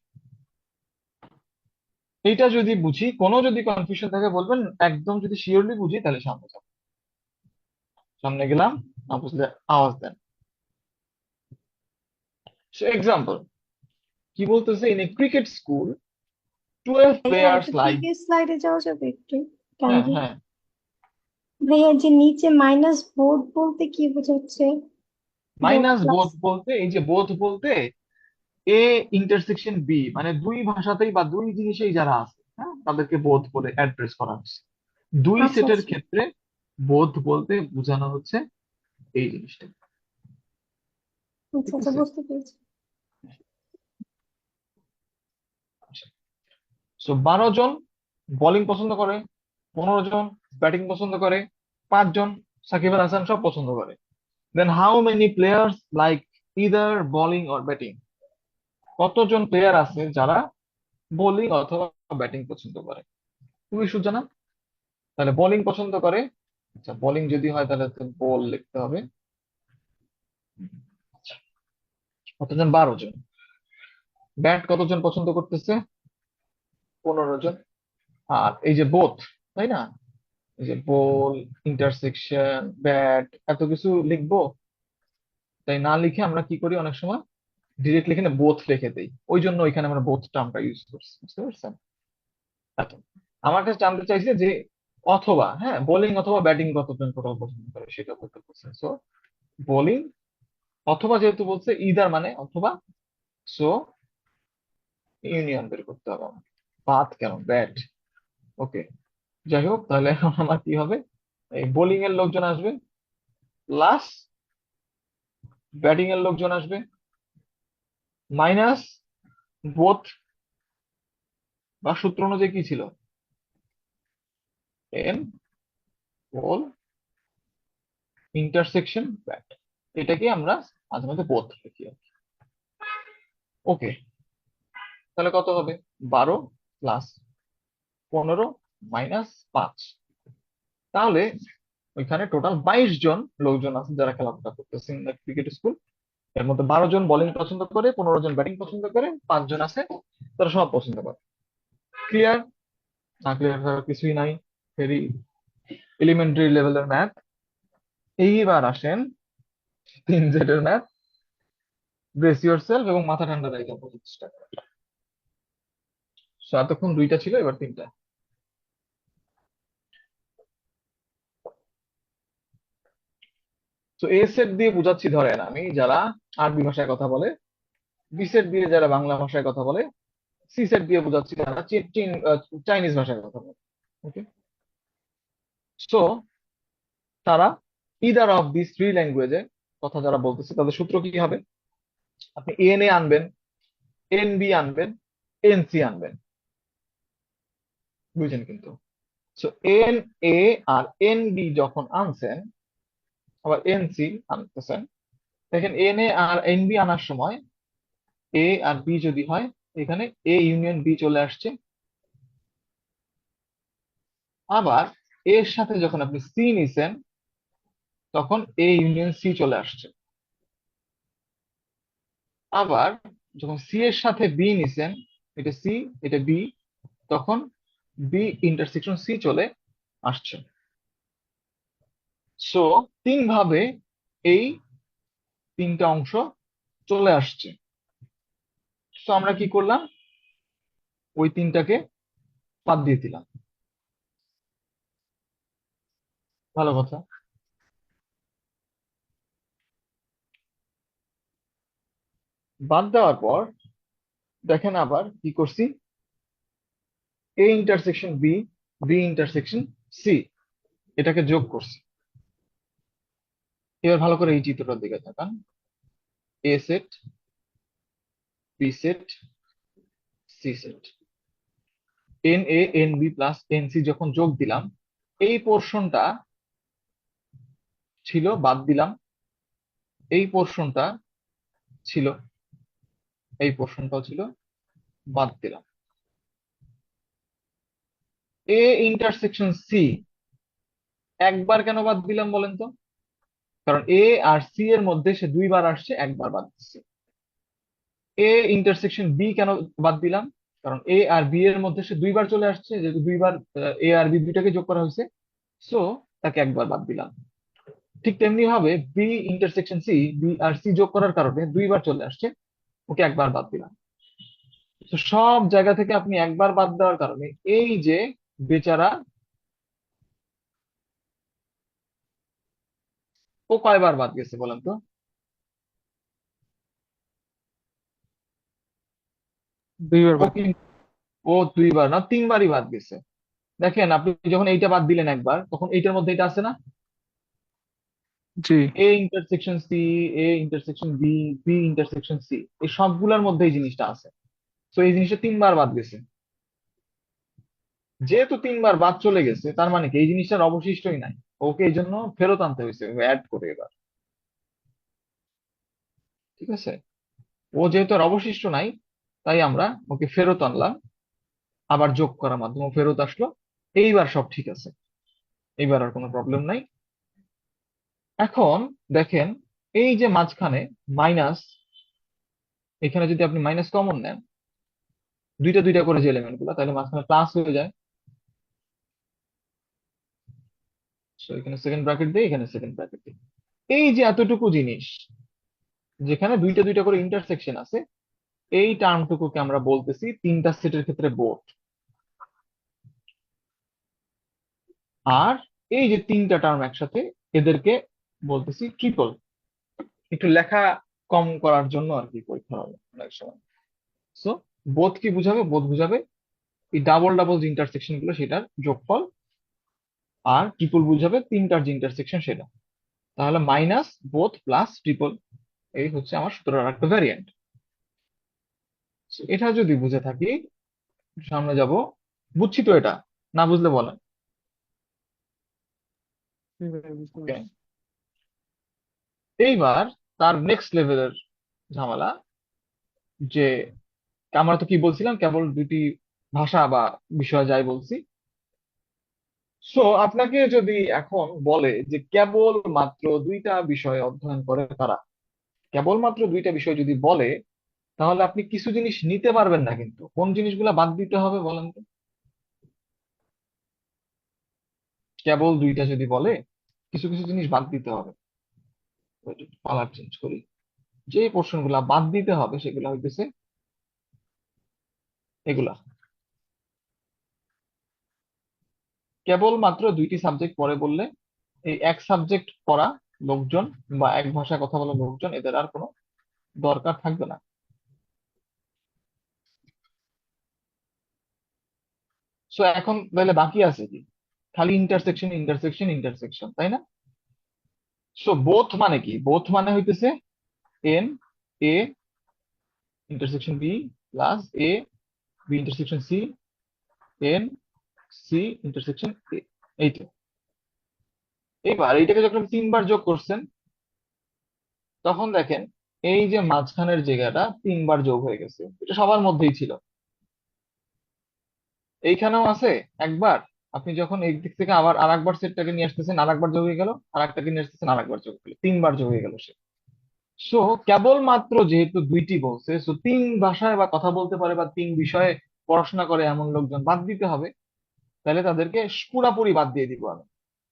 এইটা যদি বুঝি, কোনো যদি কনফিউশন থাকে বলবেন, একদম যদি শিওরলি বুঝি তাহলে সামনে যাবো। সামনে গেলাম, না বুঝলে আওয়াজ দেন। সো এক্সাম্পল কি বলতেছে, ইন এ ক্রিকেট স্কুল 12 ভাইয়া প্লেয়ার্স একটু লাইক। প্রিভিয়াস স্লাইডে যাওয়া যাবে একটু, হ্যাঁ, কাইন্ডলি? হ্যাঁ। ভাইয়া যে নিচে মাইনাস বোর্ড বলতে কি বোঝাচ্ছে? Board minus plus? বোধ বলতে, এই যে বোধ বলতে এ ইন্টারসেকশন বি, মানে দুই ভাষাতেই বা দুই জিনিসেই যারা আছে, হ্যাঁ, তাদেরকে বোধ বলে অ্যাড্রেস করা হচ্ছে। দুই আচ্ছা সেটের আচ্ছা ক্ষেত্রে বোধ বলতে বোঝানো হচ্ছে এই জিনিসটা। আচ্ছা ঠিক আচ্ছা, আছে। বুঝতে পেরেছি। সো 12 জন বোলিং পছন্দ করে, 15 জন ব্যাটিং পছন্দ করে, 5 জন সাকিব আল হাসান সব পছন্দ করে। Then how many players like either bowling or batting? কতজন প্লেয়ার আছে যারা বোলিং অথবা ব্যাটিং পছন্দ করে? খুবই সোজা না? তাহলে বোলিং পছন্দ করে, আচ্ছা বোলিং যদি হয় তাহলে তো বল লিখতে হবে। আচ্ছা, কতজন? 12 জন। ব্যাট কতজন পছন্দ করতেছে? 15 জন। আর এই যে বোথ, তাই না? এই যে বল, ইন্টারসেকশন, ব্যাট, এত কিছু লিখবো, তাই না লিখে আমরা কি করি অনেক সময়, ডিরেক্টলি এখানে বোথ লিখে দেই। ওই জন্য ওইখানে আমরা বোথ টার্মটা ইউজ করছি, বুঝতে পারছেন? আচ্ছা, আমার কাছে জানতে চাইছে যে অথবা, হ্যাঁ, বোলিং অথবা ব্যাটিং কতজন টোটাল পছন্দ করে সেটা বলতে বলছে। সো বোলিং অথবা, যেহেতু বলছে ইদার মানে অথবা, সো ইউনিয়ন বের করতে হবে আমার। বাদ কেন, ব্যাট। ওকে, যাই হোক, তাহলে এখন আমার কি হবে, এই বোলিং এর লোকজন আসবে প্লাস ব্যাটিং এর লোকজন আসবে মাইনাস বোথ, বা সূত্র অনুযায়ী কি ছিল, এন বল ইন্টারসেকশন ব্যাট। এটাকে আমরা মাঝে মাঝে বোথ লিখি আর কি। ওকে, তাহলে কত হবে? 12 প্লাস 15 মাইনাস 5। তাহলে ওইখানে টোটাল 22 জন লোকজন আছে যারা খেলাধুলা করতেছে ইন দ্য ক্রিকেট স্কুল। এর মধ্যে 12 জন বোলিং পছন্দ করে, 15 জন ব্যাটিং পছন্দ করে, 5 জন আছে তারা সব পছন্দ করে। ক্লিয়ার? না ক্লিয়ার হওয়ার কিছুই নাই, ভেরি এলিমেন্টারি লেভেলের ম্যাথ। এইবার আসেন 3 সেটের ম্যাথ। ব্রেস ইউর সেলফ এবং মাথা ঠান্ডা রাখতে চেষ্টা করেন। এতক্ষণ দুইটা ছিল, এবার তিনটা। তো এ সেট দিয়ে বোঝাচ্ছি ধরেন আমি যারা আরবি ভাষায় কথা বলে, বি সেট দিয়ে যারা বাংলা ভাষায় কথা বলে, সি সেট দিয়ে বোঝাচ্ছি যারা চাইনিজ ভাষায় কথা বলে। ওকে, সো তারা ইদার অফ দিস থ্রি ল্যাঙ্গুয়েজে কথা যারা বলতেছে তাদের সূত্র কি হবে? আপনি এন এ আনবেন, এন বি আনবেন, এন সি আনবেন। বুঝছেন কিন্তু? সো এন এ আর এন বি যখন আনছেন, আবার এন সি আনতেছেন, দেখেন এন এ আর এন বি আনার সময় এ আর বি যদি হয়, এখানে এ ইউনিয়ন বি চলে আসছে। আবার এর সাথে যখন আপনি সি নিছেন, তখন এ ইউনিয়ন সি চলে আসছে। আবার যখন সি এর সাথে বি নিছেন, এটা সি, এটা বি, তখন বি ইন্টারসেকশন সি চলে আসছে। সো তিন ভাবে এই তিনটা অংশ চলে আসছে। তো আমরা কি করলাম? ওই তিনটাকে বাদ দিয়ে দিলাম। ভালো কথা। বাদ দেওয়ার পর দেখেন আবার কি করছি, A intersection B, B intersection C, এটাকে যোগ করছি। এবার ভালো করে এই চিত্রটার দিকে তাকান। A set, B set, C set, N A N B plus N C যখন যোগ দিলাম, এই পোর্শনটা ছিল বাদ দিলাম, এই পোর্শনটা ছিল, এই পোর্শনটাও ছিল বাদ দিলাম। এ ইন্টারসেকশন সি একবার কেন বাদ দিলাম বলেন তো? কারণ এ আর সি এর মধ্যে সে দুইবার আসছে, একবার বাদ দিচ্ছে। এ ইন্টারসেকশন বি কেন বাদ দিলাম? কারণ এ আর বি এর মধ্যে সে দুইবার চলে আসছে, যেহেতু দুইবার এ আর বি দুইটাকে যোগ করা হয়েছে, সো তাকে একবার বাদ দিলাম। ঠিক তেমনি ভাবে বি ইন্টারসেকশন সি, বি আর সি যোগ করার কারণে দুইবার চলে আসছে, ওকে একবার বাদ দিলাম। তো সব জায়গা থেকে আপনি একবার বাদ দেওয়ার কারণে এই যে বেচারা, ও কয়বার বাদ গেছে বলেন তো? দুইবার ও বাদ। কিন্তু, ও দুইবার না তিনবারই বাদ গেছে। দেখেন আপনি যখন এইটা বাদ দিলেন একবার, তখন এইটার মধ্যে এটা আছে না, জি। A intersection C, A intersection B, B intersection C, এই সবগুলোর মধ্যে এই জিনিসটা আছে। তো এই জিনিসটা তিনবার বাদ গেছে। যেহেতু তিনবার বাদ চলে গেছে, তার মানে কি এই জিনিসটার অবশিষ্টই নাই, ওকে এই জন্য ফেরত আনতে হয়েছে অ্যাড করে এবার। ঠিক আছে? ও যেহেতু আর অবশিষ্ট নাই, তাই আমরা ওকে ফেরত আনলাম, আবার যোগ করার মাধ্যমে ও ফেরত আসলো। এইবার সব ঠিক আছে, এইবার আর কোনো প্রবলেম নাই। এখন দেখেন, এই যে মাঝখানে মাইনাস, এখানে যদি আপনি মাইনাস কমন নেন, দুইটা দুইটা করে যে এলিমেন্ট গুলো, তাহলে মাঝখানে প্লাস হয়ে যায়। So, এখানে সেকেন্ড ব্র্যাকেট দিই, এখানে সেকেন্ড ব্র্যাকেট দিই। এই যে এতটুকু জিনিস যেখানে দুইটা দুইটা করে ইন্টারসেকশন আছে, এই টার্মটুকুকে আমরা বলতেছি তিনটা সেটের ক্ষেত্রে বোর্ড। আর এই যে তিনটা টার্ম একসাথে, এদেরকে বলতেছি ট্রিপল। একটু লেখা কম করার জন্য আর কি পরীক্ষা হবে অনেক সময়। সো বোথ কি বুঝাবে? বোথ বুঝাবে এই ডাবল ডাবল যে ইন্টারসেকশন গুলো সেটার যোগফল, আর ট্রিপল বুঝাবে তিনটার যে ইন্টারসেকশন সেটা। তাহলে মাইনাস বোথ প্লাস ট্রিপল, এই হচ্ছে আমার সূত্রের একটা ভ্যারিয়েন্ট। এটা যদি বুঝে থাকি, সামনে যাব। বুঝছি তো? এটা না বুঝলে বলেন। জি ভাই, বুঝতে ওকে, পারছি। এইবার তার নেক্সট লেভেলের ঝামেলা, যে আমরা তো কি বলছিলাম, কেবল দুটি ভাষা বা বিষয় যাই বলছি। সো আপনাকে যদি এখন বলে যে কেবল মাত্র দুইটা বিষয় অধ্যয়ন করে তারা, কেবলমাত্র দুইটা বিষয় যদি বলে, তাহলে আপনি কিছু জিনিস নিতে পারবেন না, কিন্তু কোন জিনিসগুলা বাদ দিতে হবে বলেন তো? কেবল দুইটা যদি বলে, কিছু কিছু জিনিস বাদ দিতে হবে। কালার চেঞ্জ করি। যে পোর্শন গুলা বাদ দিতে হবে সেগুলা হইতেছে এগুলা। কেবলমাত্র দুইটি সাবজেক্ট পড়ে বললে এই এক সাবজেক্ট পড়া লোকজন বা এক ভাষায় কথা বলা লোকজন এদের আর কোনো দরকার থাকবে না। সো এখন তাহলে বাকি আছে কি? খালি ইন্টারসেকশন ইন্টারসেকশন ইন্টারসেকশন, তাই না? সো বোথ মানে কি? বোথ মানে হইতেছে N A intersection B plus A B intersection C N C intersection A. এই তো। এইবার এইটাকে যখন তিনবার যোগ করছেন তখন দেখেন এই যে মাঝখানের জায়গাটা তিনবার যোগ হয়ে গেছে, এটা সবার মধ্যেই ছিল। এইখানেও আছে একবার। আপনি যখন এই দিক থেকে আবার আরেকবার সেটটাকে নিয়ে আসতেছেন, আরেকবার যোগ হয়ে গেল, আরেকটাকে নিয়ে আসতেছেন, আরেকবার যোগ হয়ে গেল, তিনবার যোগ হয়ে গেল সে। সো কেবলমাত্র যেহেতু দুইটি বলছে, সো তিন ভাষায় বা কথা বলতে পারে বা তিন বিষয়ে পড়াশোনা করে এমন লোকজন বাদ দিতে হবে। তাহলে তাদেরকে পুরাপুরি বাদ দিয়ে দিব আমি।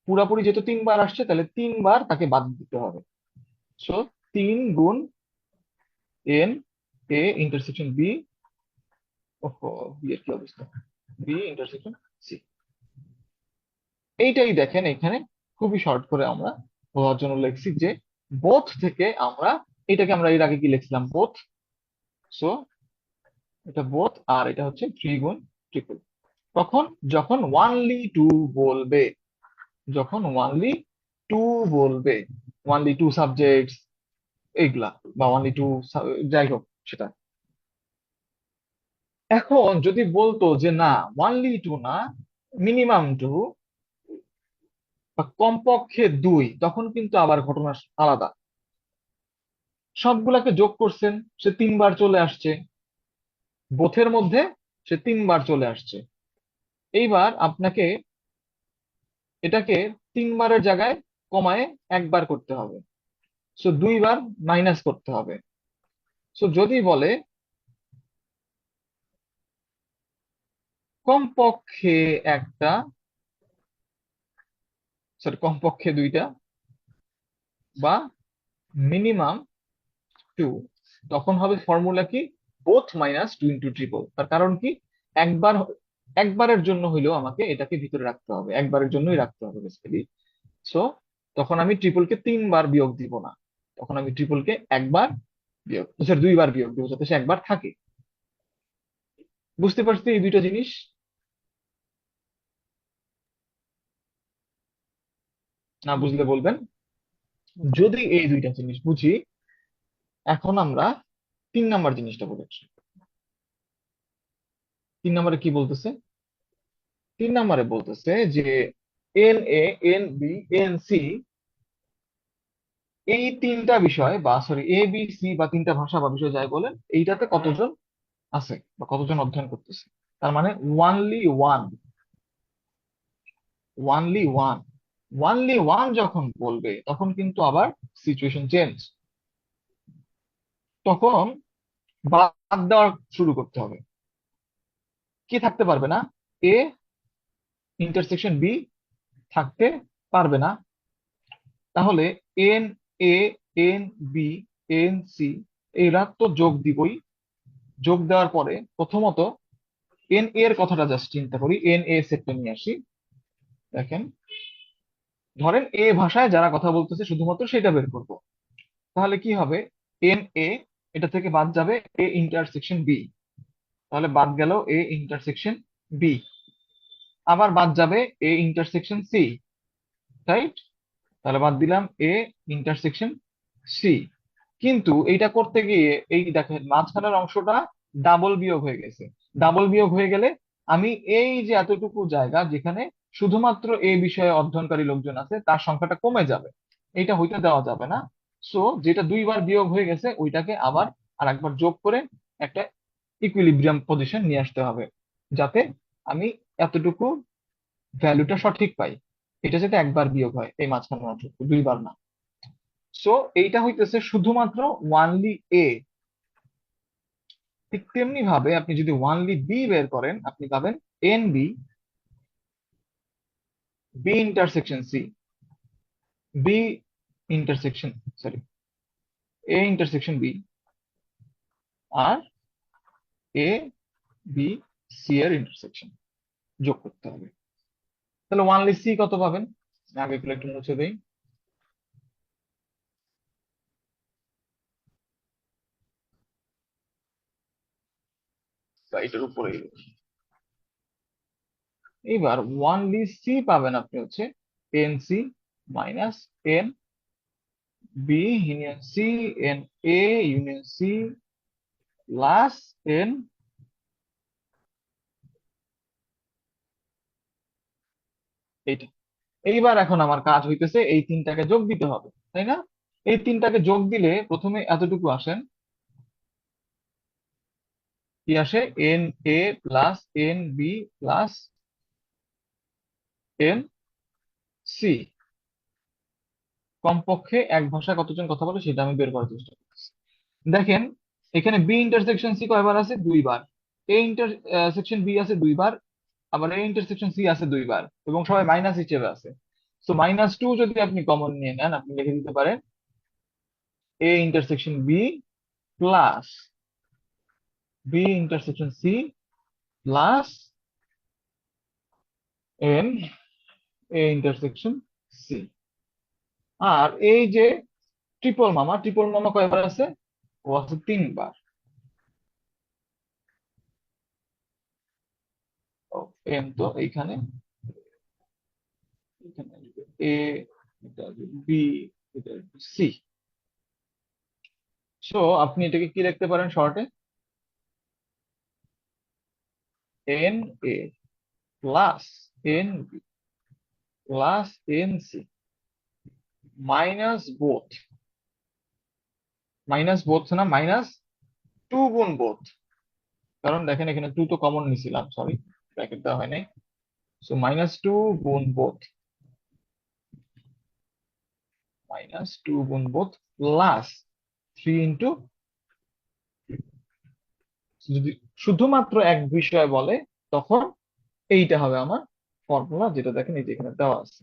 পুরাপুরি যেহেতু তিনবার আসছে তাহলে তিনবার তাকে বাদ দিতে হবে। সো 3 গুণ এন এ ইন্টারসেকশন বি, ওহো বি এর কি অবস্থা, বি ইন্টারসেকশন সি। এইটাই দেখেন এখানে খুবই শর্ট করে আমরা বোঝার জন্য লিখছি যে বোথ থেকে আমরা এটাকে আমরা এর আগে কি লিখছিলাম, বোথ। সো এটা বোথ আর এটা হচ্ছে 3 গুণ ট্রিপল। তখন যখন ওয়ানলি টু বলবে, যখন ওয়ানলি টু বলবে, ওয়ানলি টু সাবজেক্টস এইগুলা বা ওয়ানলি টু, যাই হোক সেটা। এখন যদি বলতো যে না ওয়ানলি টু না, মিনিমাম টু বা কমপক্ষে দুই, তখন কিন্তু আবার ঘটনা আলাদা। সবগুলাকে যোগ করছেন, সে তিনবার চলে আসছে, বোথের মধ্যে সে তিনবার চলে আসছে। এইবার আপনাকে এটাকে তিনবারের জায়গায় কমায় একবার করতে হবে। সো দুইবার মাইনাস করতে হবে। সো যদি বলে কমপক্ষে একটা, সরি কমপক্ষে দুইটা বা মিনিমাম টু, তখন হবে ফর্মুলা কি? Both minus two into triple. তার কারণ কি? একবার, একবারের জন্য হইলেও আমাকে এটাকে ভিতরে রাখতে হবে, একবারের জন্যই রাখতে হবে বেসিক্যালি। সো তখন আমি ট্রিপলকে তিনবার বিয়োগ দিব না, তখন আমি ট্রিপলকে একবার বিয়োগ, সরি দুইবার বিয়োগ দিব যাতে সে একবার থাকে। বুঝতে পারছি এই দুইটা জিনিস? না বুঝলে বলবেন। যদি এই দুইটা জিনিস বুঝি, এখন আমরা 3 নাম্বার জিনিসটা বলেছি। 3 নাম্বারে কি বলতেছে? 3 নাম্বারে বলতেছে যে N A N B N C, এই তিনটা বিষয় বা সরি এ বি সি বা তিনটা ভাষা বা বিষয় যাই বলেন, এইটাতে কতজন আছে বা কতজন অধ্যয়ন করতেছে। তার মানে only one, only one, only one যখন বলবে তখন কিন্তু আবার সিচুয়েশন চেঞ্জ। তখন বাদ দেওয়া শুরু করতে হবে। কি থাকতে পারবে না? এ ইন্টারসেকশন বি থাকতে পারবে না। তাহলে N A N B N C, এরা তো যোগ দিবই। যোগ দেওয়ার পরে প্রথমত এন এর কথাটা জাস্ট চিন্তা করি, এন এ সেটটা নিয়ে আসি। দেখেন, ধরেন এ ভাষায় যারা কথা বলতেছে শুধুমাত্র সেটা বের করব। তাহলে কি হবে? এন এ, এটা থেকে বাদ যাবে এ ইন্টারসেকশন বি, তাহলে বাদ গেল এ ইন্টারসেকশন বি। আবার বাদ যাবে এ ইন্টারসেকশন সি, রাইট? তাহলে বাদ দিলাম এ ইন্টারসেকশন সি। কিন্তু এইটা করতে গিয়ে এই দেখেন মাঝখানের অংশটা ডাবল বিয়োগ হয়ে গেছে। ডাবল বিয়োগ হয়ে গেলে আমি এই যে এতটুকু জায়গা যেখানে শুধুমাত্র এই বিষয়ে অধ্যয়নকারী লোকজন আছে তার সংখ্যাটা কমে যাবে, এটা হইতে দেওয়া যাবে না। সো যেটা দুইবার বিয়োগ হয়ে গেছে ওইটাকে আবার আরেকবার যোগ করে একটা ইকুইলিব্রিয়াম পজিশন নিয়ে আসতে হবে, যাতে আমি এতটুকু ভ্যালুটা সঠিক পাই। এটা যাতে একবার বিয়োগ হয় এই মাঝখানের অংশটুকু, দুইবার না। সো এইটা হইতেছে শুধুমাত্র ওয়ানলি এ। ঠিক তেমনি ভাবে আপনি যদি ওয়ানলি বি বের করেন আপনি পাবেন N B B intersection C, B intersection, sorry A intersection B আর এ বি সি এর ইন্টারসেকশন যোগ করতে হবে। তাহলে ওয়ানলি সি কত পাবেন? আগে এগুলো একটু মুছে দেই। এটার উপরে এইবার ওয়ানলি সি পাবেন আপনি হচ্ছে N C minus N B union C N A union C plus N এইটা। এইবার এখন আমার কাজ হইতেছে এই তিনটাকে যোগ দিতে হবে, তাই না? এই তিনটাকে যোগ দিলে প্রথমে এতটুকু আসেন, কি আসে? N A plus N B plus N C. কমপক্ষে এক ভাষায় কতজন কথা বলে সেটা আমি বের করার চেষ্টা করছি। দেখেন এখানে বি ইন্টারসেকশন সি কয়বার আছে? দুইবার। এ ইন্টারসেকশন বি আছে দুইবার, আবার এ ইন্টারসেকশন সি আছে দুইবার, এবং সবাই মাইনাস হিসেবে আছে। তো -2 যদি আপনি কমন নিয়ে নেন, আপনি লিখে দিতে পারেন A intersection B plus B intersection C plus N A intersection C. আর এই যে ট্রিপল মামা কয়বার আছে? ও আছে তিনবার। ও এন তো এইখানে, এখানে আসবে এ, এটা আসবে বি, এটা আসবে সি। সো আপনি এটাকে কি লিখতে পারেন শর্টে? N A plus N B plus N C minus both না, -2 গুণ বোথ। কারণ দেখেন এখানে 2 তো কমন নিছিলাম, সরি ব্র্যাকেট দেওয়া হয় নাই। সো -2 গুণ বোথ, প্লাস 3 ইন্টু, যদি শুধুমাত্র এক বিষয় বলে তখন এইটা হবে আমার ফর্মুলা, যেটা দেখেন এই যে এখানে দেওয়া আছে।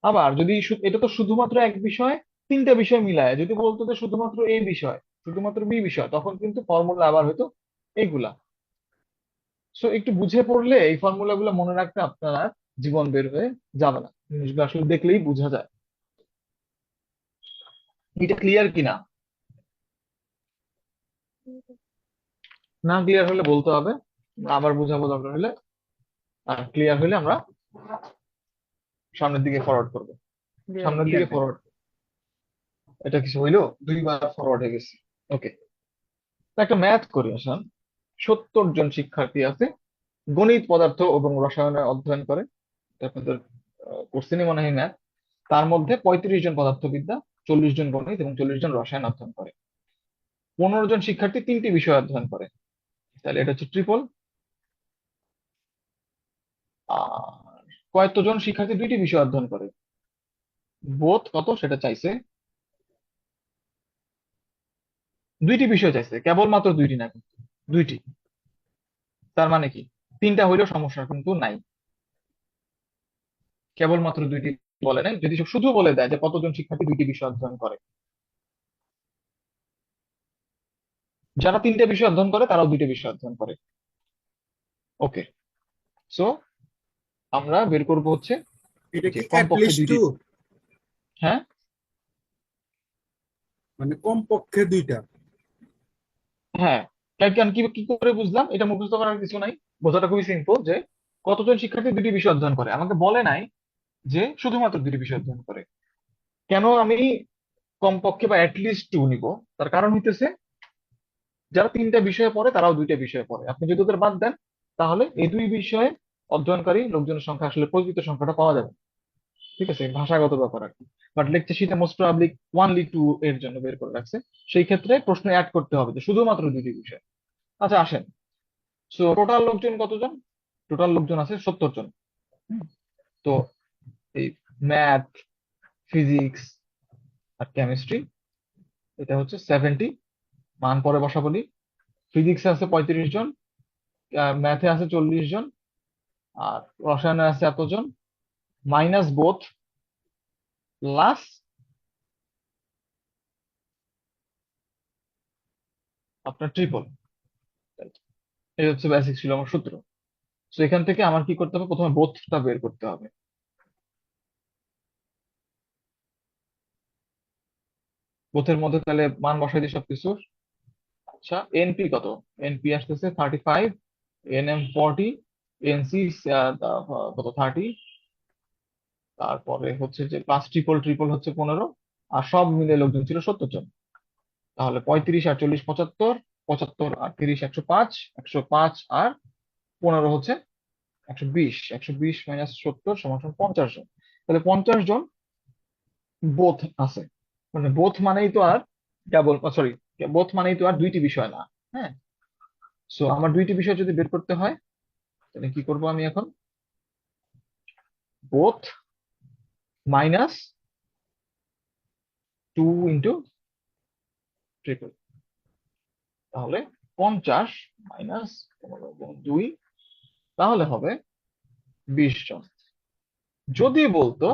আবার যদি এটা তো শুধুমাত্র এক বিষয়, তিনটা বিষয় মিলায় যদি বলতো যে শুধুমাত্র এ বিষয়, শুধুমাত্র বি বিষয়, তখন কিন্তু ফর্মুলা আবার হয়তো এইগুলা। সো একটু বুঝে পড়লে এই ফর্মুলা গুলো মনে রাখতে আপনার জীবন বের হয়ে যাবে না, জিনিসগুলো আসলে দেখলেই বোঝা যায়। এটা ক্লিয়ার কিনা? না ক্লিয়ার হলে বলতে হবে, আবার বুঝাবো দরকার হলে। আর ক্লিয়ার হলে আমরা সামনের দিকে ফরওয়ার্ড করবো, সামনের ক্লিয়ার দিকে ভাই। ফরওয়ার্ড। এটা কিছু হইলো, দুইবার ফরওয়ার্ড হয়ে গেছে। ওকে, একটা ম্যাথ করি আসেন। 70 জন শিক্ষার্থী আছে, গণিত, পদার্থ এবং রসায়নে অধ্যয়ন করে। এটা আপনাদের কোশ্চেনই মনে হয় ম্যাথ। তার মধ্যে 35 জন পদার্থবিদ্যা, 40 জন গণিত এবং 40 জন রসায়ন অধ্যয়ন করে। 15 জন শিক্ষার্থী তিনটি বিষয় অধ্যয়ন করে। তাহলে এটা হচ্ছে ট্রিপল। আর কয়জন শিক্ষার্থী দুইটি বিষয় অধ্যয়ন করে? বোথ কত সেটা চাইছে, দুইটি বিষয় চাইছে, কেবলমাত্র দুইটি না কিন্তু, দুইটি। তার মানে কি তিনটা হইলেও সমস্যা কিন্তু নাই, কেবলমাত্র দুইটি বলে নাই। যদি শুধু বলে দেয় যে কতজন শিক্ষার্থী দুইটি বিষয় অধ্যয়ন করে, যারা তিনটে বিষয় অধ্যয়ন করে তারাও দুইটা বিষয় অধ্যয়ন করে। ওকে, সো আমরা বের করব হচ্ছে এটা যে কি কমপক্ষে অ্যাটলিস্ট দুইটি। টু, হ্যাঁ, মানে কমপক্ষে দুইটা? হ্যাঁ। কারণ কি কি করে বুঝলাম? এটা মুখস্থ করার কিছু নাই, বোঝাটা খুবই সিম্পল। যে কতজন শিক্ষার্থী দুটি বিষয় অধ্যয়ন করে, আমাকে বলে নাই যে শুধুমাত্র দুটি বিষয় অধ্যয়ন করে। কেন আমি কমপক্ষে বা অ্যাটলিস্ট টু নিব? তার কারণ হইতেছে যারা তিনটা বিষয়ে পড়ে তারাও দুইটা বিষয়ে পড়ে। আপনি যদি ওদের বাদ দেন তাহলে এই দুই বিষয়ে অধ্যয়নকারী লোকজনের সংখ্যা আসলে প্রকৃত সংখ্যাটা পাওয়া যাবে না। ঠিক আছে, ভাষাগত ব্যাপার আর কি। বাট লেকচার শিটে মোস্ট প্রবাবলি ওয়ানলি টু এর জন্য বের করে রাখছে। সেই ক্ষেত্রে প্রশ্ন অ্যাড করতে হবে যে শুধুমাত্র দুটি বিষয়। আচ্ছা আসেন, সো টোটাল লোকজন কতজন? টোটাল লোকজন আছে 70 জন। হুম, তো এই ম্যাথ, ফিজিক্স আর কেমিস্ট্রি, এটা হচ্ছে 70। মান পরে বসা বলি। ফিজিক্সে আছে 35 জন, ম্যাথে আছে 40 জন, আর রসায়নে আছে এতজন, মাইনাস বোথ প্লাস আপনার ট্রিপল। এই হচ্ছে বেসিক ছিল আমার সূত্র। তো এখান থেকে আমার কি করতে হবে, প্রথমে বোথটা বের করতে হবে। বোথের মধ্যে তাহলে মান বসাই দিই সবকিছুর। আচ্ছা, এনপি কত? এনপি আসতেছে 35, এনএম 40, এনসি কত 30, তারপরে হচ্ছে যে প্লাস ট্রিপল ট্রিপল হচ্ছে 15, আর সব মিলে লোকজন ছিল 70 জন। তাহলে 35 আর 40 75, 75 আর 30 105, 105 আর 15 হচ্ছে 120, 120 মাইনাস 70 সমান সমান 50 জন। তাহলে 50 জন বোথ আছে। মানে বোথ মানেই তো আর কেবল, সরি, বোথ মানেই তো আর দুইটি বিষয় না। হ্যাঁ, সো আমার দুইটি বিষয় যদি বের করতে হয়, তাহলে কি করব আমি এখন? Both minus 2 into triple. তাহলে 50 মাইনাস 2, তাহলে হবে 20 জন। যদি বলতো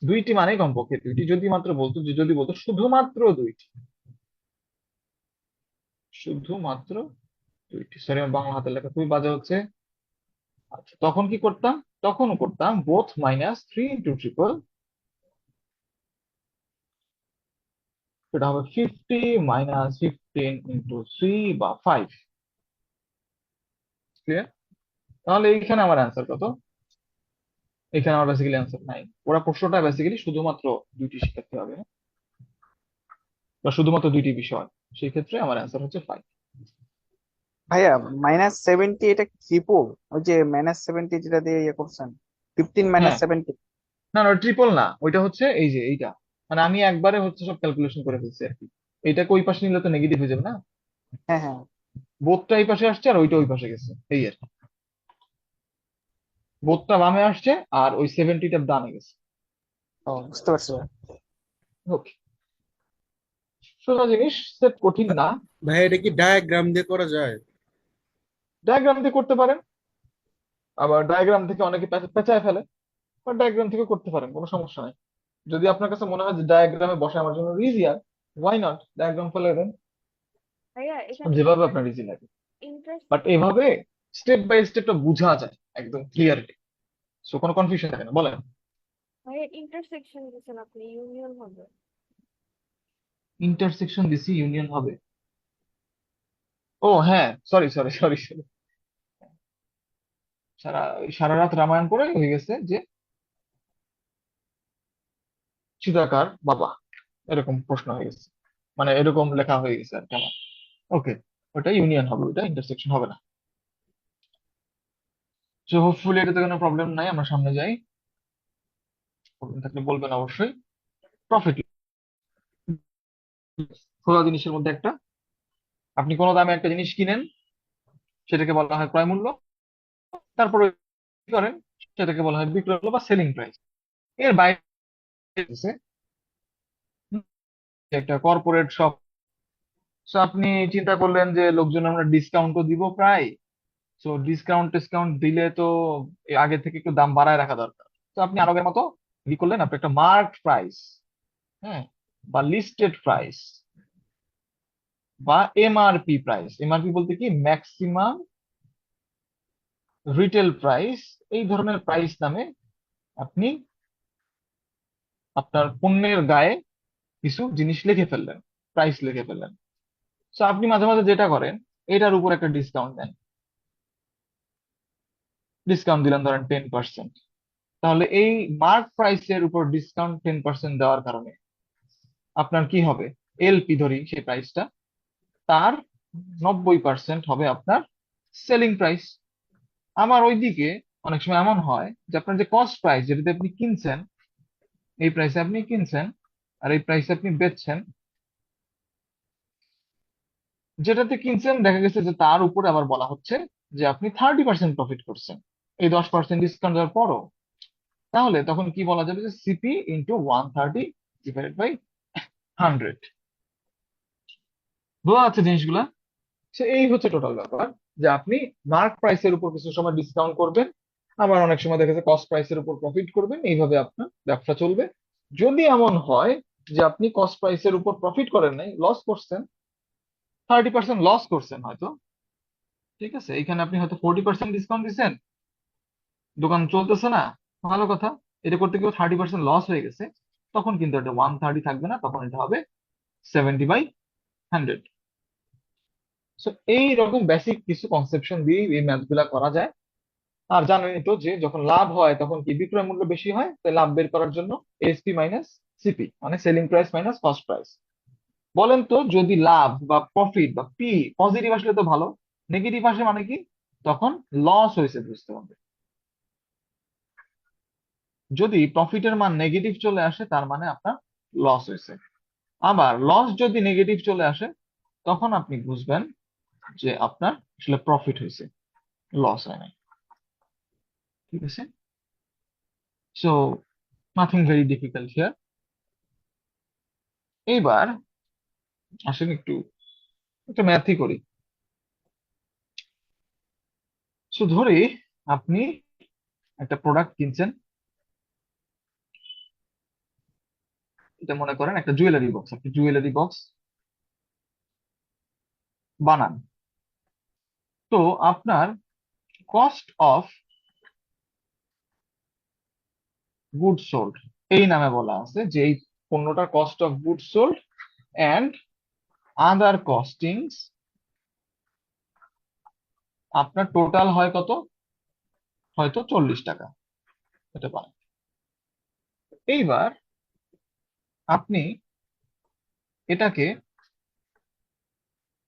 দুইটি মানে কমপক্ষে দুইটি, যদি মাত্র বলতো যে, যদি বলতো শুধুমাত্র দুইটি, শুধুমাত্র দুইটি, সরি আমার বাংলা হাতের লেখা খুবই বাজে হচ্ছে। আচ্ছা, তখন কি করতাম? তখনও করতাম বোথ মাইনাস 3 ইন্টু ট্রিপল, সেটা হবে 50 মাইনাস 15 ইন্টু 3 বা 5। ক্লিয়ার? তাহলে এইখানে আমার অ্যান্সার কত? এখানে আমার বেসিক্যালি অ্যান্সার নাই। ওরা প্রশ্নটা বেসিক্যালি শুধুমাত্র দুইটি শিক্ষার্থী হবে, হ্যাঁ? বা শুধুমাত্র দুইটি বিষয়, সেই ক্ষেত্রে আমার অ্যান্সার হচ্ছে 5। ভাইয়া -70 এটা ট্রিপল? ওই যে -70 যেটা দিয়ে ইয়ে করছেন, 15 হ্যাঁ, -70। না না, ট্রিপল না, ওইটা হচ্ছে এই যে এইটা, মানে আমি একবারে হচ্ছে সব ক্যালকুলেশন করে ফেলছি আর কি। এইটাকে ওই পাশে নিলে তো নেগেটিভ হয়ে যাবে না? হ্যাঁ হ্যাঁ। বোথটা এই পাশে আসছে আর ওইটা ওই পাশে গেছে, এই আর কি। বোথটা বামে আসছে আর ওই 70টা ডানে গেছে। ও, বুঝতে পারছি ভাইয়া। ওকে, সোজা জিনিস, সেট কঠিন না। ভাই এটা কি ডায়াগ্রাম দিয়ে করা যায়? ডায়াগ্রাম দিয়ে করতে পারেন, আবার ডায়াগ্রাম থেকে অনেকে পেঁচায় ফেলে, বা ডায়াগ্রাম থেকে করতে পারেন, কোনো সমস্যা নাই। যদি আপনার কাছে মনে হয় যে ডায়াগ্রামে বসা আমার জন্য ইজিয়ার, ওয়াই নট, ডায়াগ্রাম ফেলে দেন, ভাইয়া এখানে যেভাবে আপনার ইজি লাগে। বাট ইন্টারসেকশন, এভাবে স্টেপ বাই স্টেপটা বোঝা যায় একদম ক্লিয়ারলি, সো কোনো কনফিউশন থাকে না। বলেন। ভাইয়া ইন্টারসেকশন দিচ্ছেন আপনি, ইউনিয়ন হবে। ইন্টারসেকশন দিছি, ইউনিয়ন হবে? ও হ্যাঁ, সরি সরি সরি সরি, সারা রাত রামায়ণ পড়ে হয়ে গেছে যে সীতাকার বাবা, এরকম প্রশ্ন হয়ে গেছে, মানে এরকম লেখা হয়ে গেছে আর কি আমার। ওকে, ওটা ইউনিয়ন হবে, ওটা ইন্টারসেকশন হবে না। সো হোপফুলি এটাতে কোনো প্রবলেম নাই, আমরা সামনে যাই। প্রবলেম থাকলে বলবেন অবশ্যই। প্রফিট, খোলা জিনিসের মধ্যে একটা, আপনি কোনো দামে একটা জিনিস কিনেন, সেটাকে বলা হয় ক্রয় মূল্য। তারপরে কি করেন, সেটাকে বলা হয় বিক্রয় মূল্য বা সেলিং প্রাইস। এর বাইরে আছে একটা কর্পোরেট শপ। সো আপনি চিন্তা করলেন যে লোকজন আমরা ডিসকাউন্টও দিব প্রায়, সো ডিসকাউন্ট ডিসকাউন্ট দিলে তো আগে থেকে একটু দাম বাড়ায় রাখা দরকার। তো আপনি আরবের মতো কি করলেন, আপনি একটা মার্কড প্রাইস, হ্যাঁ, বা লিস্টেড প্রাইস, বা এমআরপি প্রাইস। এমআরপি বলতে কি, ম্যাক্সিমাম রিটেল প্রাইস, এই ধরনের প্রাইস নামে আপনি আপনার পণ্যের গায়ে কিছু জিনিস লিখে ফেললেন, প্রাইস লিখে ফেললেন। তো আপনি মাঝে মাঝে যেটা করেন, এটার উপর একটা ডিসকাউন্ট দেন, ডিসকাউন্ট দিলেন ধরেন 10%। তাহলে এই মার্ক প্রাইসের উপর ডিসকাউন্ট 10% দেওয়ার কারণে আপনার কি হবে, এলপি ধরি সেই প্রাইসটা, তার 90% হবে আপনার সেলিং প্রাইস। আমার ওইদিকে অনেক সময় এমন হয় যে আপনার যে কস্ট প্রাইস, যেটাতে আপনি কিনছেন, এই প্রাইসে আপনি কিনছেন আর এই প্রাইসে আপনি বেচছেন, যেটাতে কিনছেন দেখা গেছে যে তার উপরে আবার বলা হচ্ছে যে আপনি 30% প্রফিট করছেন এই 10% ডিসকাউন্ট দেওয়ার পরও। তাহলে তখন কি বলা যাবে, যে সিপি ইন্টু 130 ডিভাইডেড বাই 100। বোঝা যাচ্ছে জিনিসগুলা? সে এই হচ্ছে টোটাল ব্যাপার, যে আপনি মার্ক প্রাইসের উপর কিছু সময় ডিসকাউন্ট করবেন, আবার অনেক সময় দেখা যাচ্ছে কস্ট প্রাইসের উপর প্রফিট করবেন, এইভাবে আপনার ব্যবসা চলবে। যদি এমন হয় যে আপনি কস্ট প্রাইসের উপর প্রফিট করেন নাই, লস করছেন, 30% লস করছেন হয়তো, ঠিক আছে, এখানে আপনি হয়তো 40% ডিসকাউন্ট দিচ্ছেন, দোকান চলতেছে না, ভালো কথা। এটা করতে গিয়ে 30% লস হয়ে গেছে, তখন কিন্তু এটা 130 থাকবে না, তখন এটা হবে 70/100। সো এইরকম বেসিক কিছু কনসেপশন দিয়ে এই ম্যাথ গুলা করা যায়। আর জানেনই তো যে যখন লাভ হয় তখন কি বিক্রয় মূল্য বেশি হয়, তাই লাভ বের করার জন্য এসপি মাইনাস সিপি, মানে selling price minus cost price. বলেন তো, যদি লাভ বা প্রফিট বা পি পজিটিভ আসলে তো ভালো, নেগেটিভ আসে মানে কি, তখন লস হয়েছে বুঝতে হবে। যদি প্রফিটের মান নেগেটিভ চলে আসে তার মানে আপনার লস হয়েছে। আবার লস যদি নেগেটিভ চলে আসে তখন আপনি বুঝবেন যে আপনার আসলে প্রফিট হয়েছে, লস হয় নাই। ঠিক আছে, so nothing very difficult here. এইবার আসেন একটু একটা ম্যাথই করি। সো ধরি আপনি একটা প্রোডাক্ট কিনছেন, এটা মনে করেন একটা জুয়েলারি বক্স, আপনি জুয়েলারি বক্স বানান। তো আপনার কস্ট অফ গুড সোল্ড এই নামে বলা আছে যে এই পণ্যটার cost of good sold and other costings, আপনার টোটাল হয় কত, হয়তো 40 টাকা হতে পারে। এইবার আপনি এটাকে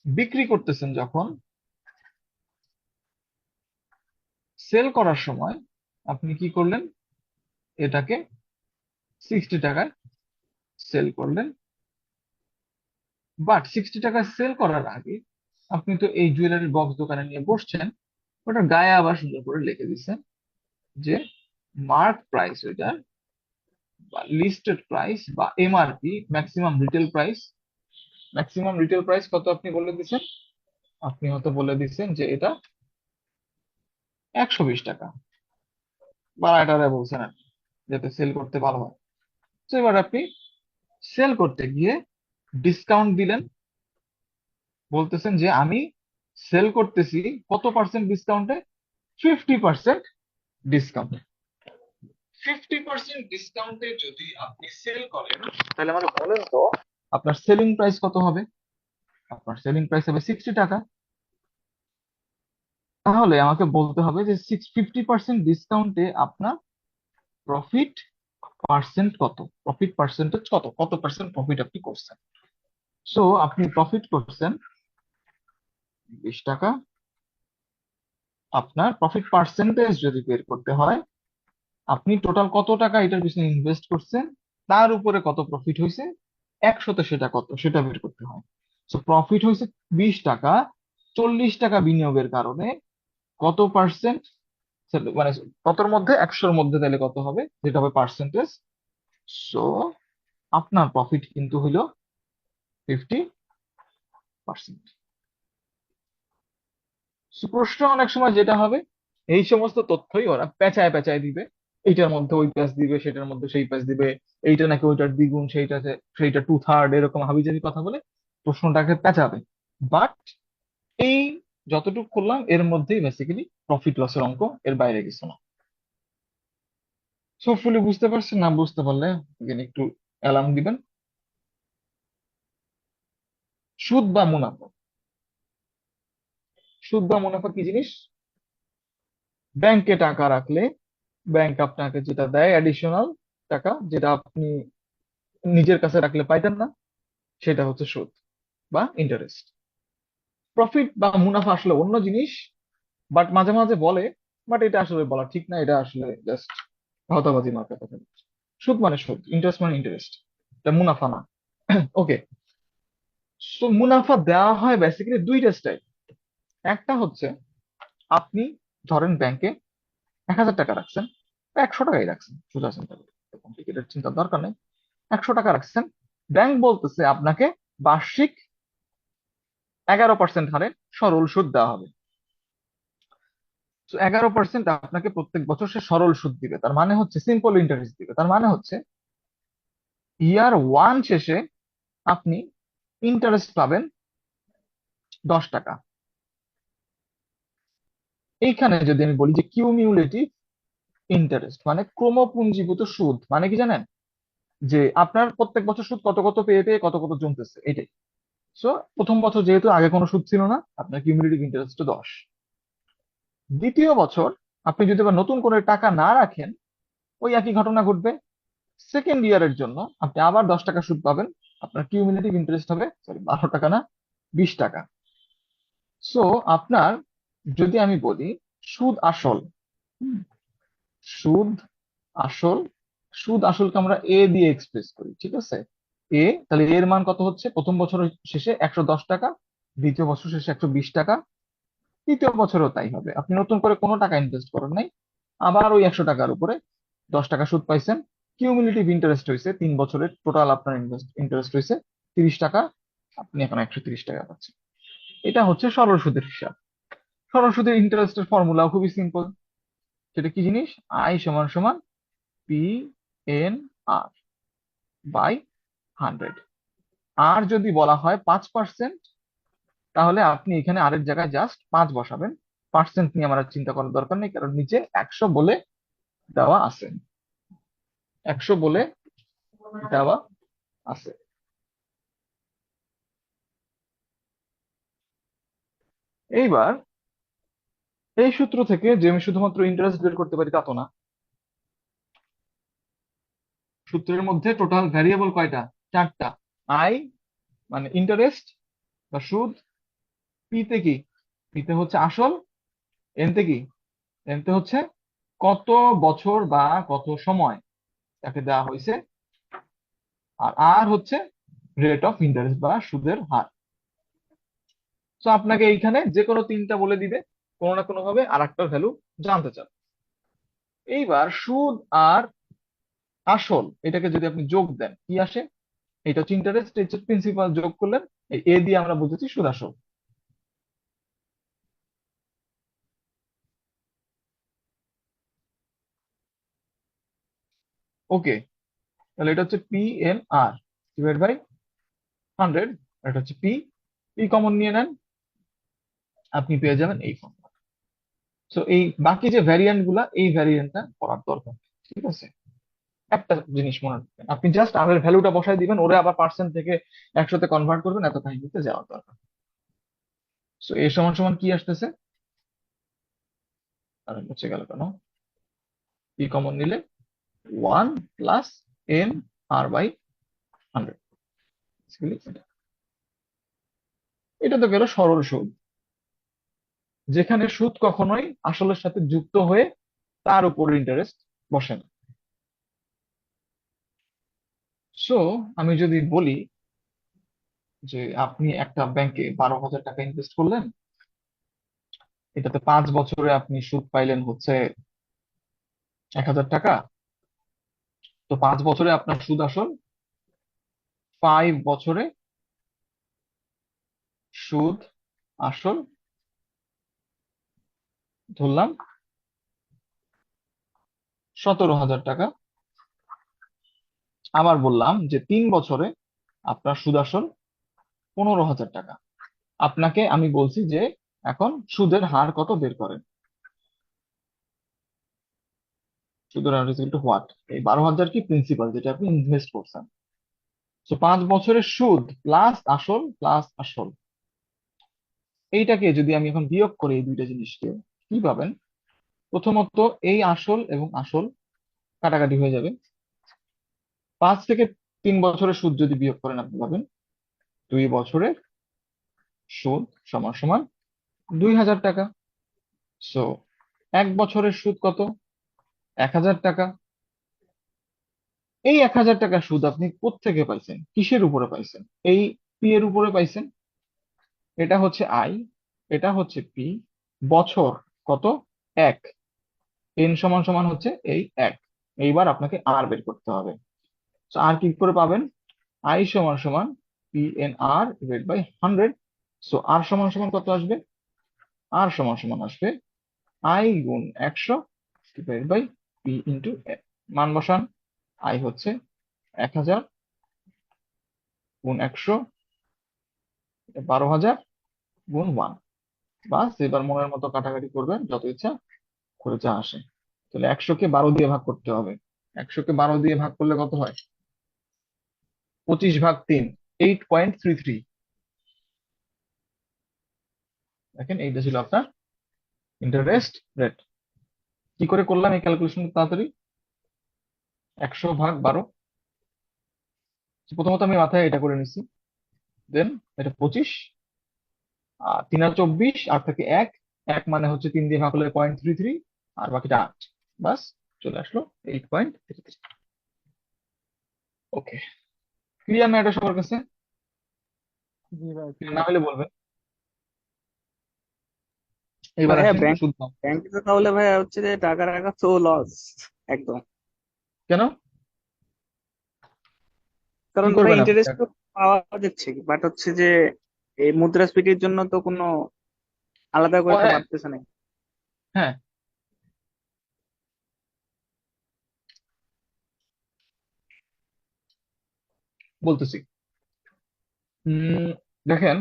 বিক্রি করতেছেন, যখন সেল করার সময় আপনি কি করলেন, এটাকে 60 টাকায় সেল করলেন। বাট 60 টাকায় সেল করার আগে আপনি তো এই জুয়েলারি বক্স দোকানে নিয়ে বসছেন, ওটার গায়ে আবার সুন্দর করে লিখে দিচ্ছেন যে মার্ক প্রাইস, ওইটার বা লিস্টেড প্রাইস বা MRP, maximum retail price. Maximum retail price কত আপনি বলে দিচ্ছেন, আপনি হয়তো বলে দিচ্ছেন যে এটা 120 টাকা, বাড়াটারে বলছেন আর কি, যাতে সেল করতে ভালো হয়। তো এবার আপনি সেল করতে গিয়ে ডিসকাউন্ট দিলেন, বলতেছেন যে আমি সেল করতেছি কত পার্সেন্ট ডিসকাউন্টে, 50% ডিসকাউন্ট। 50% ডিসকাউন্টে যদি আপনি সেল করেন, তাহলে আমাকে বলেন তো আপনার সেলিং প্রাইস কত হবে। আপনার সেলিং প্রাইস হবে 60 টাকা। তাহলে আমাকে বলতে হবে যে 50% ডিসকাউন্টে আপনার প্রফিট পার্সেন্ট কত, প্রফিট পার্সেন্টেজ কত, কত পার্সেন্ট প্রফিট আপনি করছেন। সো আপনি প্রফিট করছেন 20 টাকা। আপনার প্রফিট পার্সেন্টেজ যদি বের করতে হয়, আপনি টোটাল কত টাকা এটার পিছনে ইনভেস্ট করছেন, তার উপরে কত প্রফিট হয়েছে, একশোতে সেটা কত সেটা বের করতে হয়। সো প্রফিট হয়েছে 20 টাকা, 40 টাকা বিনিয়োগের কারণে কত পার্সেন্ট, মানে কতর মধ্যে, 100-র মধ্যে, তাহলে কত হবে, যেটা হবে পার্সেন্টেজ। সো আপনার প্রফিট কিন্তু হইলো 50%। প্রশ্ন অনেক সময় যেটা হবে, এই সমস্ত তথ্যই ওরা পেঁচায় পেঁচায় দিবে, এইটার মধ্যে ওই প্যাচ দিবে, সেটার মধ্যে সেই প্যাচ দিবে, এইটা নাকি ওইটার দ্বিগুণ, সেইটা 2/3, এরকম হাবিজাবি কথা বলে প্রশ্নটাকে পেঁচাবে। বাট এই যতটুকু করলাম এর মধ্যেই বেসিক্যালি প্রফিট লসের অঙ্ক, এর বাইরে কিছু না। হোপফুলি বুঝতে পারছেন, না বুঝতে পারলে again একটু অ্যালার্ম দিবেন। সুদ বা মুনাফা, সুদ বা মুনাফা কি জিনিস, ব্যাংকে টাকা রাখলে ব্যাংক আপনাকে যেটা দেয় অ্যাডিশনাল টাকা, যেটা আপনি নিজের কাছে রাখলে পাইতেন না, সেটা হচ্ছে সুদ বা ইন্টারেস্ট। প্রফিট বা মুনাফা আসলে অন্য জিনিস, বাট মাঝে মাঝে বলে, বাট এটা আসলে বলা ঠিক না, এটা আসলে জাস্ট ভাওতাবাজি মার্কা কথা। সুদ মানে সুদ, ইন্টারেস্ট মানে ইন্টারেস্ট, এটা মুনাফা না। ওকে, সো মুনাফা দেওয়া হয় বেসিক্যালি দুইটা স্টাইল। একটা হচ্ছে আপনি ধরেন ব্যাংকে 1000 টাকা রাখছেন, বা 100 টাকাই রাখছেন, সোজা চিন্তা করে, কমপ্লিকেটেড চিন্তার দরকার নেই। 100 টাকা রাখছেন, ব্যাংক বলতেছে আপনাকে বার্ষিক 11% হারে সরল সুদ দেওয়া হবে। তো 11% আপনাকে প্রত্যেক বছর সে সরল সুদ দিবে, তার মানে হচ্ছে সিম্পল ইন্টারেস্ট দিবে। তার মানে হচ্ছে ইয়ার 1 শেষে আপনি ইন্টারেস্ট পাবেন 10 টাকা। এইখানে যদি আমি বলি যে কিউমিউলেটিভ ইন্টারেস্ট মানে ক্রমপুঞ্জীভূত সুদ, মানে কি জানেন, যে আপনার প্রত্যেক বছর সুদ কত কত পেয়ে পেয়ে কত কত জমতেছে এটাই। সো প্রথম বছর যেহেতু আগে কোনো সুদ ছিল না, আপনার কিউমুলেটিভ ইন্টারেস্ট 10। দ্বিতীয় বছর আপনি যদি আবার নতুন করে টাকা না রাখেন, ওই একই ঘটনা ঘটবে। সেকেন্ড ইয়ারের জন্য আপনি আবার 10 টাকা সুদ পাবেন, আপনার কিউমুলেটিভ ইন্টারেস্ট হবে সরি 12 টাকা না, 20 টাকা। সো আপনার, যদি আমি বলি সুদ আসল, হুম, সুদ আসল, সুদ আসলকে আমরা এ দিয়ে এক্সপ্রেস করি, ঠিক আছে। তাহলে এর মান কত হচ্ছে, প্রথম বছরের শেষে 110 টাকা, দ্বিতীয় বছর শেষে 120 টাকা, তৃতীয় বছরও তাই হবে। আপনি নতুন করে কোনো টাকা ইনভেস্ট করেন নাই, আবার ওই 100 টাকার উপরে 10 টাকা সুদ পাইছেন। কিউমুলেটিভ ইন্টারেস্ট হয়েছে 3 বছরের টোটাল, আপনার ইন্টারেস্ট হয়েছে 30 টাকা, আপনি এখন 130 টাকা পাচ্ছেন। এটা হচ্ছে সরল সুদের হিসাব। সরল সুদের ইন্টারেস্টের ফর্মুলাও খুবই সিম্পল। সেটা কি জিনিস, আই সমান সমান পি এন আর বাই 100। আর যদি বলা হয় 5%, তাহলে আপনি এখানে আর এর জায়গায় জাস্ট 5 বসাবেন। পার্সেন্ট নিয়ে আমার আর চিন্তা করার দরকার নেই, কারণ নিচে 100 বলে দেওয়া আছে, 100 বলে দেওয়া আছে। এইবার এই সূত্র থেকে যে আমি শুধুমাত্র ইন্টারেস্ট বের করতে পারি তা তো না। সূত্রের মধ্যে টোটাল ভ্যারিয়েবল কয়টা, 4টা। আই মানে ইন্টারেস্ট বা সুদ, পি তে কি, পি তে হচ্ছে আসল, এন তে কি, এন তে হচ্ছে কত বছর বা কত সময় তাকে দেওয়া হয়েছে, আর আর হচ্ছে রেট অফ ইন্টারেস্ট বা সুদের হার। তো আপনাকে এইখানে যে কোনো তিনটা বলে দিবে, কোনো না কোনো ভাবে আর একটা ভ্যালু জানতে চান। এইবার সুদ আর আসল এটাকে যদি আপনি যোগ দেন কি আসে, এটা হচ্ছে ইন্টারেস্ট, এটা হচ্ছে প্রিন্সিপাল, যোগ করলেন এই এ দিয়ে আমরা বুঝেছি সুদ আসল। ওকে, তাহলে এটা হচ্ছে P N R divide by 100, এটা হচ্ছে পি, পি কমন নিয়ে নেন, আপনি পেয়ে যাবেন এই ফর্ম। সো এই বাকি যে ভ্যারিয়েন্ট গুলা, এই ভ্যারিয়েন্টটা করার দরকার নেই, ঠিক আছে। একটা জিনিস মনে রাখবেন, আপনি জাস্ট আর এর ভ্যালুটা বসাই দিবেন, ওরে আবার পার্সেন্ট থেকে 100-তে কনভার্ট করবেন, এত কাহিনীতে যাওয়ার দরকার। সো এ সমান সমান কি আসতেছে, আর হচ্ছে গেল কেন, পি কমন নিলে 1 প্লাস এন আর বাই 100। এটা তো গেল সরল সুদ, যেখানে সুদ কখনোই আসলের সাথে যুক্ত হয়ে তার উপর ইন্টারেস্ট বসে না। সো আমি যদি বলি যে আপনি একটা ব্যাংকে 12,000 টাকা ইনভেস্ট করলেন, এটাতে 5 বছরে আপনি সুদ পাইলেন হচ্ছে 1,000 টাকা, তো 5 বছরে আপনার সুদ আসল, 5 বছরে সুদ আসল ধরলাম 17,000 টাকা। আবার বললাম যে 3 বছরে আপনার সুদ আসল 15,000 টাকা। আপনাকে আমি বলছি যে এখন সুদের হার কত বের করেন। সুদের হার ইকুয়াল টু হোয়াট, এই 12,000 কি প্রিন্সিপাল যেটা আপনি ইনভেস্ট করছেন। তো 5 বছরের সুদ প্লাস আসল প্লাস আসল, এইটাকে যদি আমি এখন বিয়োগ করি এই দুইটা জিনিসকে, কি পাবেন, প্রথমত এই আসল এবং আসল কাটাকাটি হয়ে যাবে। 5 থেকে 3 বছরের সুদ যদি বিয়োগ করেন, আপনি পাবেন 2 বছরের সুদ সমান সমান 2,000 টাকা। সো 1 বছরের সুদ কত, 1,000 টাকা। এই 1,000 টাকা সুদ আপনি কোত্থেকে পাইছেন, কিসের উপরে পাইছেন, এই পি এর উপরে পাইছেন। এটা হচ্ছে আই, এটা হচ্ছে পি, বছর কত, 1, এন সমান সমান হচ্ছে এই 1। এইবার আপনাকে আর বের করতে হবে। তো আর কি করে পাবেন, আই সমান সমান P N R divide by 100। So R সমান সমান কত আসবে, আর সমান সমান আসবে আই গুণ 100 divide by P into N. মান বসান, আই হচ্ছে 1,000 গুণ 100, 12,000 গুণ 1, বাস এবার মনের মতো কাটাকাটি করবেন, যত ইচ্ছা করে যা আসে। তাহলে 100 কে 12 দিয়ে ভাগ করতে হবে। 100 কে 12 দিয়ে ভাগ করলে কত হয়? 25/3, 8.33। দেখেন এইটা ছিল আপনার ইন্টারেস্ট রেট। কি করে করলাম এই ক্যালকুলেশন তাড়াতাড়ি? 100/12। প্রথমত আমি মাথায় এটা করে নিছি, দেন এটা 25, আর 3 আর 24, আর থাকে 1। 1 মানে হচ্ছে 3 দিয়ে ভাগ হলে 0.33, আর বাকিটা 8। বাস চলে আসলো 8.33। ওকে, ক্লিয়ার না এটা সবার কাছে? জি ভাই Clear না ক্লিয়ার। হলে বলবেন। এবার ভাইয়া আসি ব্যাংক সুদ দাম। ব্যাংকে তো তাহলে ভাইয়া হচ্ছে যে টাকা রাখা তো লস একদম। কেন? কি কারণ ভাই করবেন আপনি ইন্টারেস্ট তো টাকা? পাওয়া যাচ্ছে, বাট হচ্ছে যে এই মুদ্রাস্ফীতির জন্য তো কোনো আলাদা ও করে তো হ্যাঁ, বাড়তেছে না। হ্যাঁ, বলতেছি। উম দেখেন,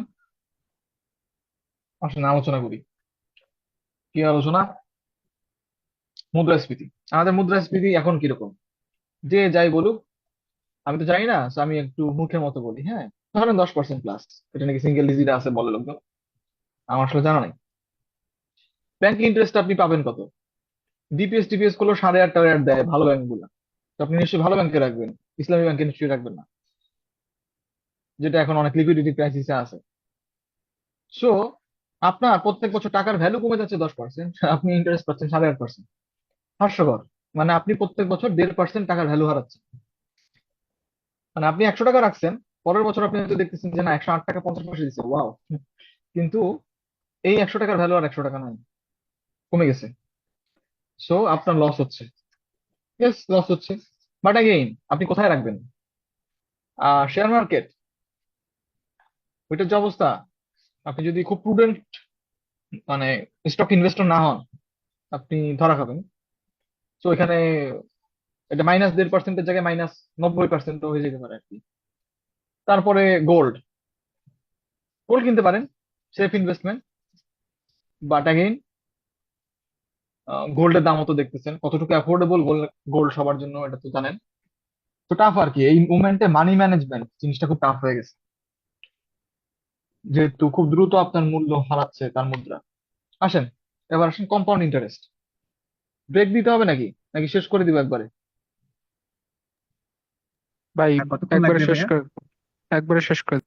আসলে আলোচনা করি। কি আলোচনা? মুদ্রাস্ফীতি। আমাদের মুদ্রাস্ফীতি এখন কিরকম? যে যাই বলুক, আমি তো জানি না, so আমি একটু মুখের মতো বলি। হ্যাঁ, ধরেন 10%+। এটা নাকি সিঙ্গেল ডিজিট আছে বলে লোকজন, আমার আসলে জানা নাই। ব্যাংক ইন্টারেস্ট আপনি পাবেন কত? ডিপিএস টিপিএস করলেও 8.5 টাকা দেয় ভালো ব্যাংক গুলা। তো আপনি নিশ্চয়ই ভালো ব্যাংকে রাখবেন, ইসলামী ব্যাংকে নিশ্চয়ই রাখবেন না, যেটা এখন অনেক লিকুইডিটি ক্রাইসিসে আছে। সো আপনার প্রত্যেক বছর টাকার ভ্যালু কমে যাচ্ছে 10%, আপনি ইন্টারেস্ট পাচ্ছেন 8.5%। হাস্যকর। মানে আপনি প্রত্যেক বছর 1.5% টাকার ভ্যালু হারাচ্ছেন। মানে আপনি 100 টাকা রাখছেন, পরের বছর আপনি হয়তো দেখতেছেন যে না 108 টাকা 50 পয়সা দিচ্ছে, ওয়াও। কিন্তু এই 100 টাকার ভ্যালু আর 100 টাকা নাই, কমে গেছে। সো আপনার লস হচ্ছে। ইয়েস, লস হচ্ছে। বাট অ্যাগেইন আপনি কোথায় রাখবেন? শেয়ার মার্কেট, ওইটার যে অবস্থা, আপনি যদি খুব প্রুডেন্ট মানে স্টক ইনভেস্টর না হন, আপনি ধরা খাবেন। তো এখানে এটা -1.5%-এর জায়গায় -90% হয়ে যেতে পারে আর কি। তারপরে গোল্ড, গোল্ড কিনতে পারেন, সেফ ইনভেস্টমেন্ট। বাট অ্যাগেইন গোল্ডের দামও তো দেখতেছেন কতটুকু অ্যাফোর্ডেবল গোল্ড সবার জন্য, এটা তো জানেন। তো টাফ আর কি এই মুভমেন্টে, মানি ম্যানেজমেন্ট জিনিসটা খুব টাফ হয়ে গেছে, যেহেতু খুব দ্রুত আপনার মূল্য হারাচ্ছে তার মুদ্রা। আসেন, এবার আসেন কম্পাউন্ড ইন্টারেস্ট। ব্রেক দিতে হবে নাকি, নাকি শেষ করে দিব একবারে? ভাই আর কতক্ষণ একবারে লাগবে শেষ ভাইয়া? করে, একবারে শেষ করে।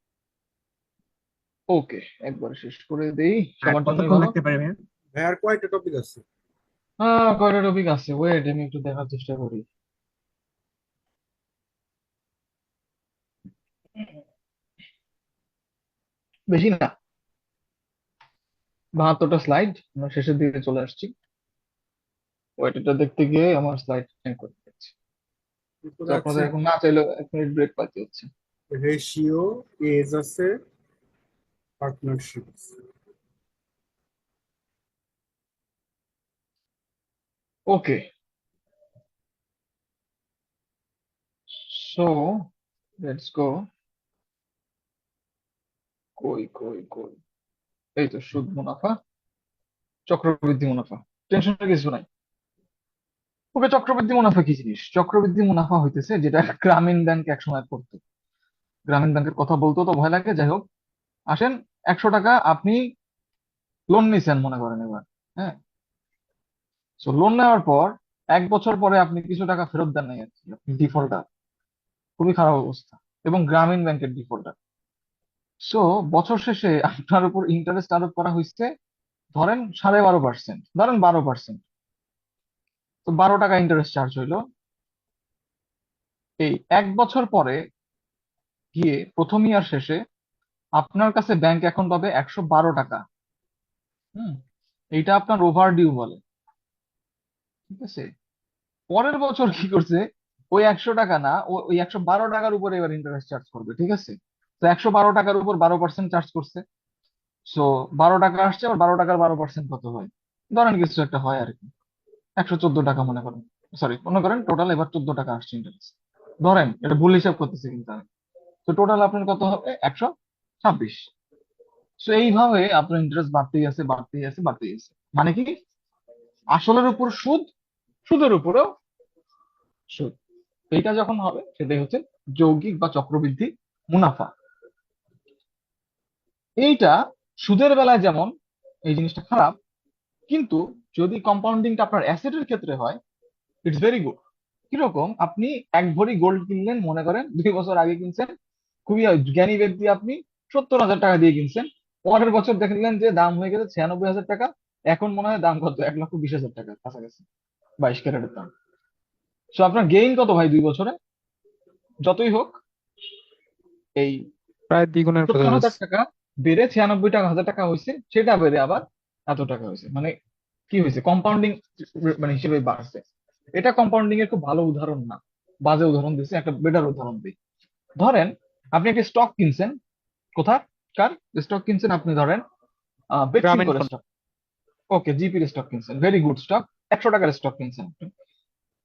ওকে, একবারে শেষ করে দেই, আর সবার জন্যই কতক্ষণ ভালো। লাগতে পারে ভাইয়া? ভাই আর কয়টা টপিক আছে? কয়টা টপিক আছে, ওয়েট আমি একটু দেখার চেষ্টা করি। বেশি না, 72টা স্লাইড, আমরা শেষের দিকে চলে আসছি। ওয়েট, এটা দেখতে গিয়ে আমার স্লাইড চেঞ্জ করতে হচ্ছে। তো এরপরে আছে আপনাদের এখন না চাইলেও 1 মিনিট ব্রেক পাইতে হচ্ছে। রেশিও, এজ আছে, partnership. Okay, so let's go. কই কই কই, এই তো সুদ মুনাফা, চক্রবৃদ্ধি মুনাফা, টেনশনের কিছু নাই। ওকে, চক্রবৃদ্ধি মুনাফা কি জিনিস? চক্রবৃদ্ধি মুনাফা হইতেছে যেটা গ্রামীণ ব্যাংক একসময় করতো। গ্রামীণ ব্যাংকের কথা বলতেও তো ভয় লাগে, যাই হোক। আসেন, 100 টাকা আপনি লোন নিছেন মনে করেন এবার। হ্যাঁ, তো লোন নেওয়ার পর 1 বছর পরে আপনি কিছু টাকা ফেরত দেন নাই আর কি, আপনি ডিফল্টার। খুবই খারাপ অবস্থা, এবং গ্রামীণ ব্যাংকের ডিফল্টার। সো বছর শেষে আপনার উপর ইন্টারেস্ট আরোপ করা হয়েছে, ধরেন 12.5%, ধরেন 12%। তো 12 টাকা ইন্টারেস্ট চার্জ হইলো। এই 1 বছর পরে গিয়ে প্রথম ইয়ার শেষে আপনার কাছে ব্যাংক এখন পাবে 112 টাকা। হুম, এইটা আপনার ওভার ডিউ বলে। ঠিক আছে, পরের বছর কি করছে, ওই 100 টাকা না, ওই 112 টাকার উপরে এবার ইন্টারেস্ট চার্জ করবে। ঠিক আছে, তো 112 টাকার উপর 12% চার্জ করছে। সো 12 টাকা আসছে, আবার 12 টাকার 12% কত হয়? ধরেন কিছু একটা হয় আর কি, 114 টাকা মনে করেন। সরি, মনে করেন টোটাল এবার 14 টাকা আসছে ইন্টারেস্ট। ধরেন, এটা ভুল হিসাব করতেছি কিন্তু আমি। তো টোটাল আপনার কত হবে? 126। সো এইভাবে আপনার ইন্টারেস্ট বাড়তেই আছে বাড়তেই আছে বাড়তেই আছে, মানে কি আসলের উপর সুদ, সুদের উপরেও সুদ। এইটা যখন হবে সেটাই হচ্ছে যৌগিক বা চক্রবৃদ্ধি মুনাফা। এইটা সুদের বেলায় যেমন এই জিনিসটা খারাপ, কিন্তু যদি কম্পাউন্ডিংটা আপনার অ্যাসেটের ক্ষেত্রে হয়, ইটস ভেরি গুড। কিরকম, আপনি এক ভরি গোল্ড কিনলেন, মনে করেন 2 বছর আগে কিনছেন, খুবই জ্ঞানী ব্যক্তি আপনি, 70,000 টাকা দিয়ে কিনছেন। পরের বছর দেখলেন যে দাম হয়ে গেছে 96,000 টাকা। এখন মনে হয় দাম কত, 1,20,000 টাকা কাছাকাছি, 22 ক্যারেটের দাম। সো আপনার গেইন কত ভাই 2 বছরে? যতই হোক, এই প্রায় দ্বিগুণের কথা 70,000 টাকা বেড়ে 96,000 টাকা হয়েছে, সেটা বেড়ে আবার এত টাকা হয়েছে, মানে কি হয়েছে, কম্পাউন্ডিং মানে হিসেবে বাড়ছে। এটা কম্পাউন্ডিং এর খুব ভালো উদাহরণ না, বাজে উদাহরণ দিচ্ছে, একটা বেটার উদাহরণ দিই। ধরেন আপনি একটা স্টক কিনছেন, কোথার কার স্টক কিনছেন, আপনি ধরেন গ্রামীণ বেক্সিমকোর ফোন। স্টক, ওকে জিপির স্টক কিনছেন, ভেরি গুড স্টক, 100 টাকার স্টক কিনছেন আপনি।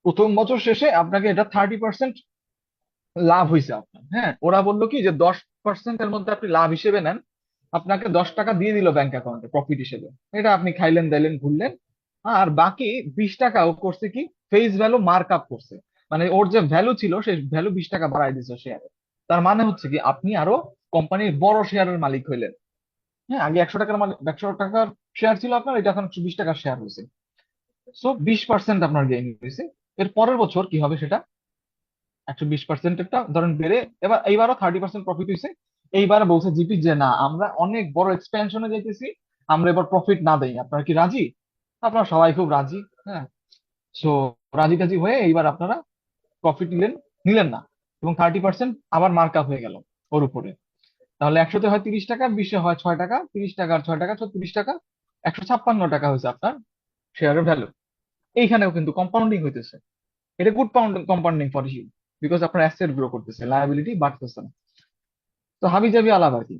প্রথম বছর শেষে আপনাকে এটা 30% লাভ হয়েছে আপনার। হ্যাঁ, ওরা বললো কি যে 10%-এর মধ্যে আপনি লাভ হিসেবে নেন, আপনাকে 10 টাকা দিয়ে দিল ব্যাংক অ্যাকাউন্টে প্রফিট হিসেবে। এটা আপনি খাইলেন দাইলেন ঘুরলেন। আর বাকি 20 টাকা ও করছে কি, ফেস ভ্যালু মার্ক আপ করছে, মানে ওর যে ভ্যালু ছিল সেই ভ্যালু 20 টাকা বাড়াই দিচ্ছে শেয়ারে। তার মানে হচ্ছে কি আপনি আরো কোম্পানির বড় শেয়ারের মালিক হইলেন। হ্যাঁ, আগে 100 টাকার মালিক, 100 টাকার শেয়ার ছিল আপনার, এটা এখন 120 টাকার শেয়ার হয়েছে। সো 20% আপনার গেইন হয়েছে। এর পরের বছর কি হবে সেটা, 120%-এরটা ধরেন বেড়ে এবার এইবারও 30% প্রফিট হয়েছে। এইবার বলছে জিপি যে না, আমরা অনেক বড় এক্সপেনশনে যাইতেছি, আমরা এবার প্রফিট না দেই, আপনারা কি রাজি? আপনারা সবাই খুব রাজি। হ্যাঁ, সো রাজি টাজি হয়ে এইবার আপনারা প্রফিট নিলেন, নিলেন না, এবং 30% আবার মার্ক আপ হয়ে গেল ওর উপরে। তাহলে 100-তে হয় 30 টাকা, 20-এ হয় 6 টাকা, 30 টাকা আর 6 টাকা 36 টাকা, 156 টাকা হয়েছে আপনার শেয়ারের ভ্যালু। এইখানেও কিন্তু কম্পাউন্ডিং হইতেছে। এটা good compounding for you, because আপনার অ্যাসেট গ্রো করতেছে, লায়াবিলিটি বাড়তেছে না। তো হাবি জাবি আলাপ আর কি,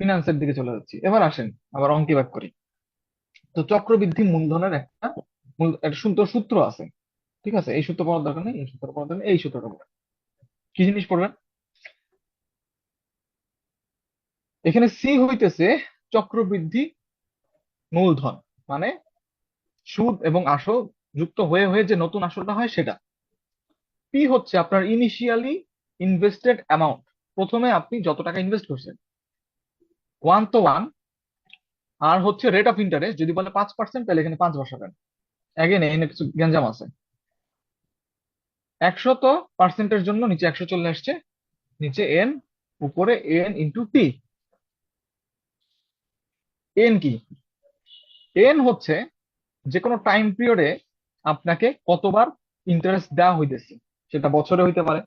ফিনান্সের দিকে চলে যাচ্ছি। এবার আসেন আবার অঙ্কে ভাগ করি। তো চক্রবৃদ্ধি মূলধনের একটা সুন্দর সূত্র আছে, ঠিক আছে? এই সূত্র পড়ার দরকার নেই, এই সূত্র পড়ার দরকার নেই, এই সূত্রটা পড়েন। কি জিনিস পড়বেন? এখানে সি হইতেছে চক্রবৃদ্ধি মূলধন, মানে সুদ এবং আসল যুক্ত হয়ে হয়ে যে নতুন আসলটা হয় সেটা। পি হচ্ছে আপনার ইনিশিয়ালি ইনভেস্টেড অ্যামাউন্ট, প্রথমে আপনি যত টাকা ইনভেস্ট করছেন, 1 তো 1। আর হচ্ছে রেট অফ ইন্টারেস্ট, যদি বলে 5% তাহলে এখানে 5 বসাবেন। এগেন এখানে কিছু গ্যাঞ্জাম আছে। 100 তো পার্সেন্টের জন্য নিচে 100 চলে আসছে, নিচে এন, উপরে এন ইন্টু টি। এন কি? এন হচ্ছে যে কোনো টাইম পিরিয়ডে আপনাকে কতবার ইন্টারেস্ট দেওয়া হইতেছে, সেটা বছরে হইতে পারে।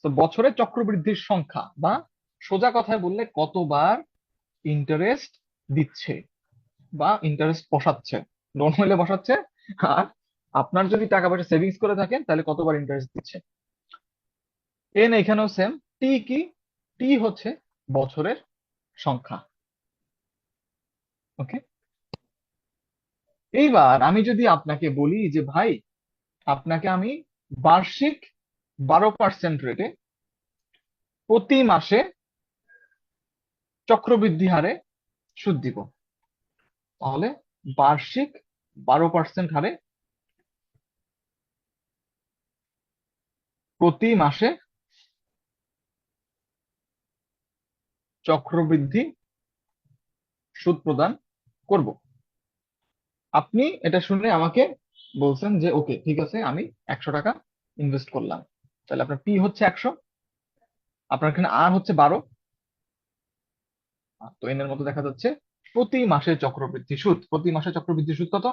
তো বছরে চক্রবৃদ্ধির সংখ্যা, বা সোজা কথায় বললে কতবার ইন্টারেস্ট দিচ্ছে বা ইন্টারেস্ট বসাচ্ছে, লোন হইলে বসাচ্ছে। আর আপনার যদি টাকা পয়সা সেভিংস করে থাকেন তাহলে কতবার ইন্টারেস্ট দিচ্ছে। এন এখানেও সেম। টি কি? টি হচ্ছে বছরের সংখ্যা। ওকে, এইবার আমি যদি আপনাকে বলি যে ভাই, আপনাকে আমি বার্ষিক 12% রেটে প্রতি মাসে চক্রবৃদ্ধি হারে সুদ দিব, তাহলে বার্ষিক 12% হারে প্রতি মাসে চক্রবৃদ্ধি সুদ প্রদান করব। আপনি এটা শুনে আমাকে বলছেন যে ওকে ঠিক আছে, আমি 100 টাকা ইনভেস্ট করলাম। তাহলে আপনার পি হচ্ছে 100, আপনার এখানে আর হচ্ছে 12। তো এন এর মতো দেখা যাচ্ছে প্রতি মাসে চক্রবৃদ্ধি সুদ। প্রতি মাসে চক্রবৃদ্ধি সুদ কত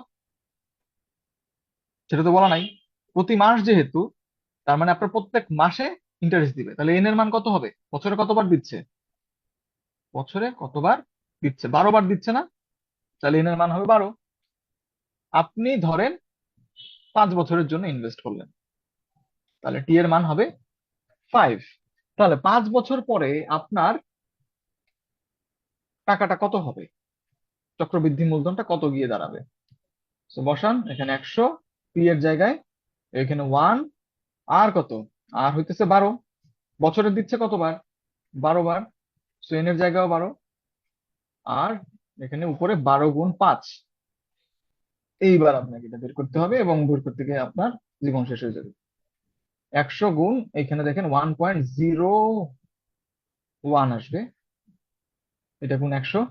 সেটা তো বলা নাই। প্রতি মাস যেহেতু, তার মানে আপনার প্রত্যেক মাসে ইন্টারেস্ট দিবে, তাহলে এন এর মান কত হবে? বছরে কতবার দিচ্ছে? বছরে কতবার দিচ্ছে? 12 বার দিচ্ছে না? তাহলে এন এর মান হবে 12। আপনি ধরেন 5 বছরের জন্য ইনভেস্ট করলেন, তাহলে টি এর মান হবে 5। তাহলে 5 বছর পরে আপনার টাকাটা কত হবে, চক্রবৃদ্ধি মূলধনটা কত গিয়ে দাঁড়াবে? তো বসান এখানে 100, পি এর জায়গায় এখানে 1, আর কত, আর হইতেছে 12। বছরে দিচ্ছে কতবার? 12 বার। সো এন এর জায়গাও 12, আর এখানে উপরে 12 × 5। এইবার আপনাকে এটা বের করতে হবে, এবং বের করতে গিয়ে আপনার জীবন শেষ হয়ে যাবে। 100 গুণ, এখানে দেখেন 1.01 আসবে, এটা গুণ 100,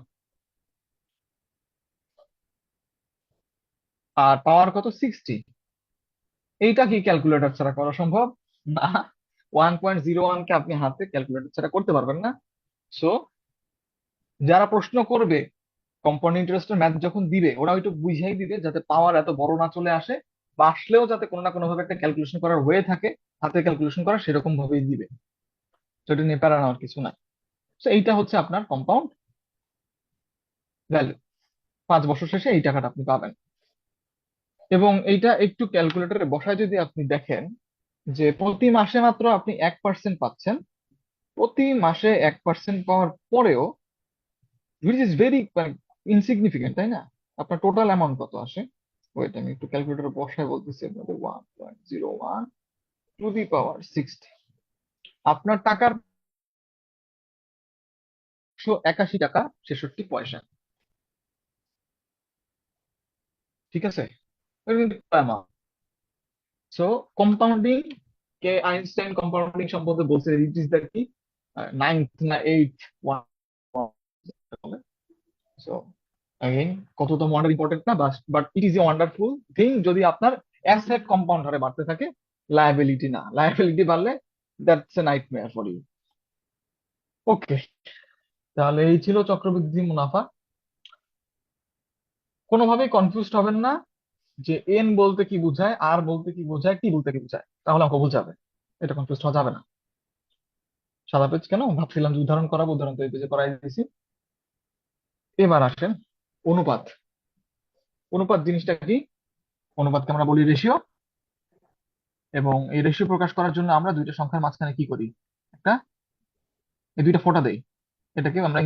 আর পাওয়ার কত 60। এইটা কি ক্যালকুলেটর ছাড়া করা সম্ভব? না। 1.01 কে আপনি হাতে ক্যালকুলেটর ছাড়া করতে পারবেন না। সো যারা প্রশ্ন করবে, কম্পাউন্ড ইন্টারেস্টের ম্যাথ যখন দিবে, ওরা একটু বুঝাই দিবে যাতে পাওয়ার এত বড় না চলে আসে, বা আসলেও যাতে কোনো না কোনো ভাবে একটা ক্যালকুলেশন করার হয়ে থাকে, হাতে ক্যালকুলেশন করা সেরকম ভাবেই দিবে। তো এটা নিয়ে প্যারা নেওয়ার কিছু নাই। তো এইটা হচ্ছে আপনার কম্পাউন্ড ভ্যালু। 5 বছর শেষে এই টাকাটা আপনি পাবেন। এবং এইটা একটু ক্যালকুলেটরে বসায় যদি আপনি দেখেন যে প্রতি মাসে মাত্র আপনি 1% পাচ্ছেন, প্রতি মাসে 1% পাওয়ার পরেও, হুইচ ইজ ভেরি ইনসিগনিফিকেন্ট, তাই না? আপনার টোটাল অ্যামাউন্ট কত আসে? ওয়েট, আমি একটু ক্যালকুলেটরে বসায় বলতেছি আপনাদের। 1.01 × 60, আপনার টাকার 181 টাকা 66 পয়সা। ঠিক আছে, সো কম্পাউন্ডিং কে আইনস্টাইন কম্পাউন্ডিং সম্বন্ধে বলছে ইট ইজ দ্য কি, 9th না 8th ওয়ান। সো অ্যাগেন, কততম ওয়ান্ডার ইম্পর্টেন্ট না, but it is a wonderful thing যদি আপনার অ্যাসেট কম্পাউন্ড হারে বাড়তে থাকে, লায়াবিলিটি না। লায়াবিলিটি বাড়লে that's a nightmare for you. Okay, তাহলে এই ছিল চক্রবৃদ্ধি মুনাফা। কোনোভাবেই কনফিউজড হবেন না যে এন বলতে কি বোঝায়, আর বলতে কি বোঝায়, টি বলতে কি বোঝায়, তাহলে অঙ্ক বোঝাবে। এটা কনফিউজ হওয়া যাবে না। সাদা পেজ কেন ভাবছিলাম যে উদাহরণ করাবো, উদাহরণ তো এই পেজে করাই দিয়েছি। এবার আসেন অনুপাত। অনুপাত জিনিসটা কি? অনুপাতকে আমরা বলি রেশিও, এবং এই রেশিও প্রকাশ করার জন্য আমরা দুইটা সংখ্যার মাঝখানে কি করি, একটা এই দুইটা ফোঁটা দেই। এটাকে আমরা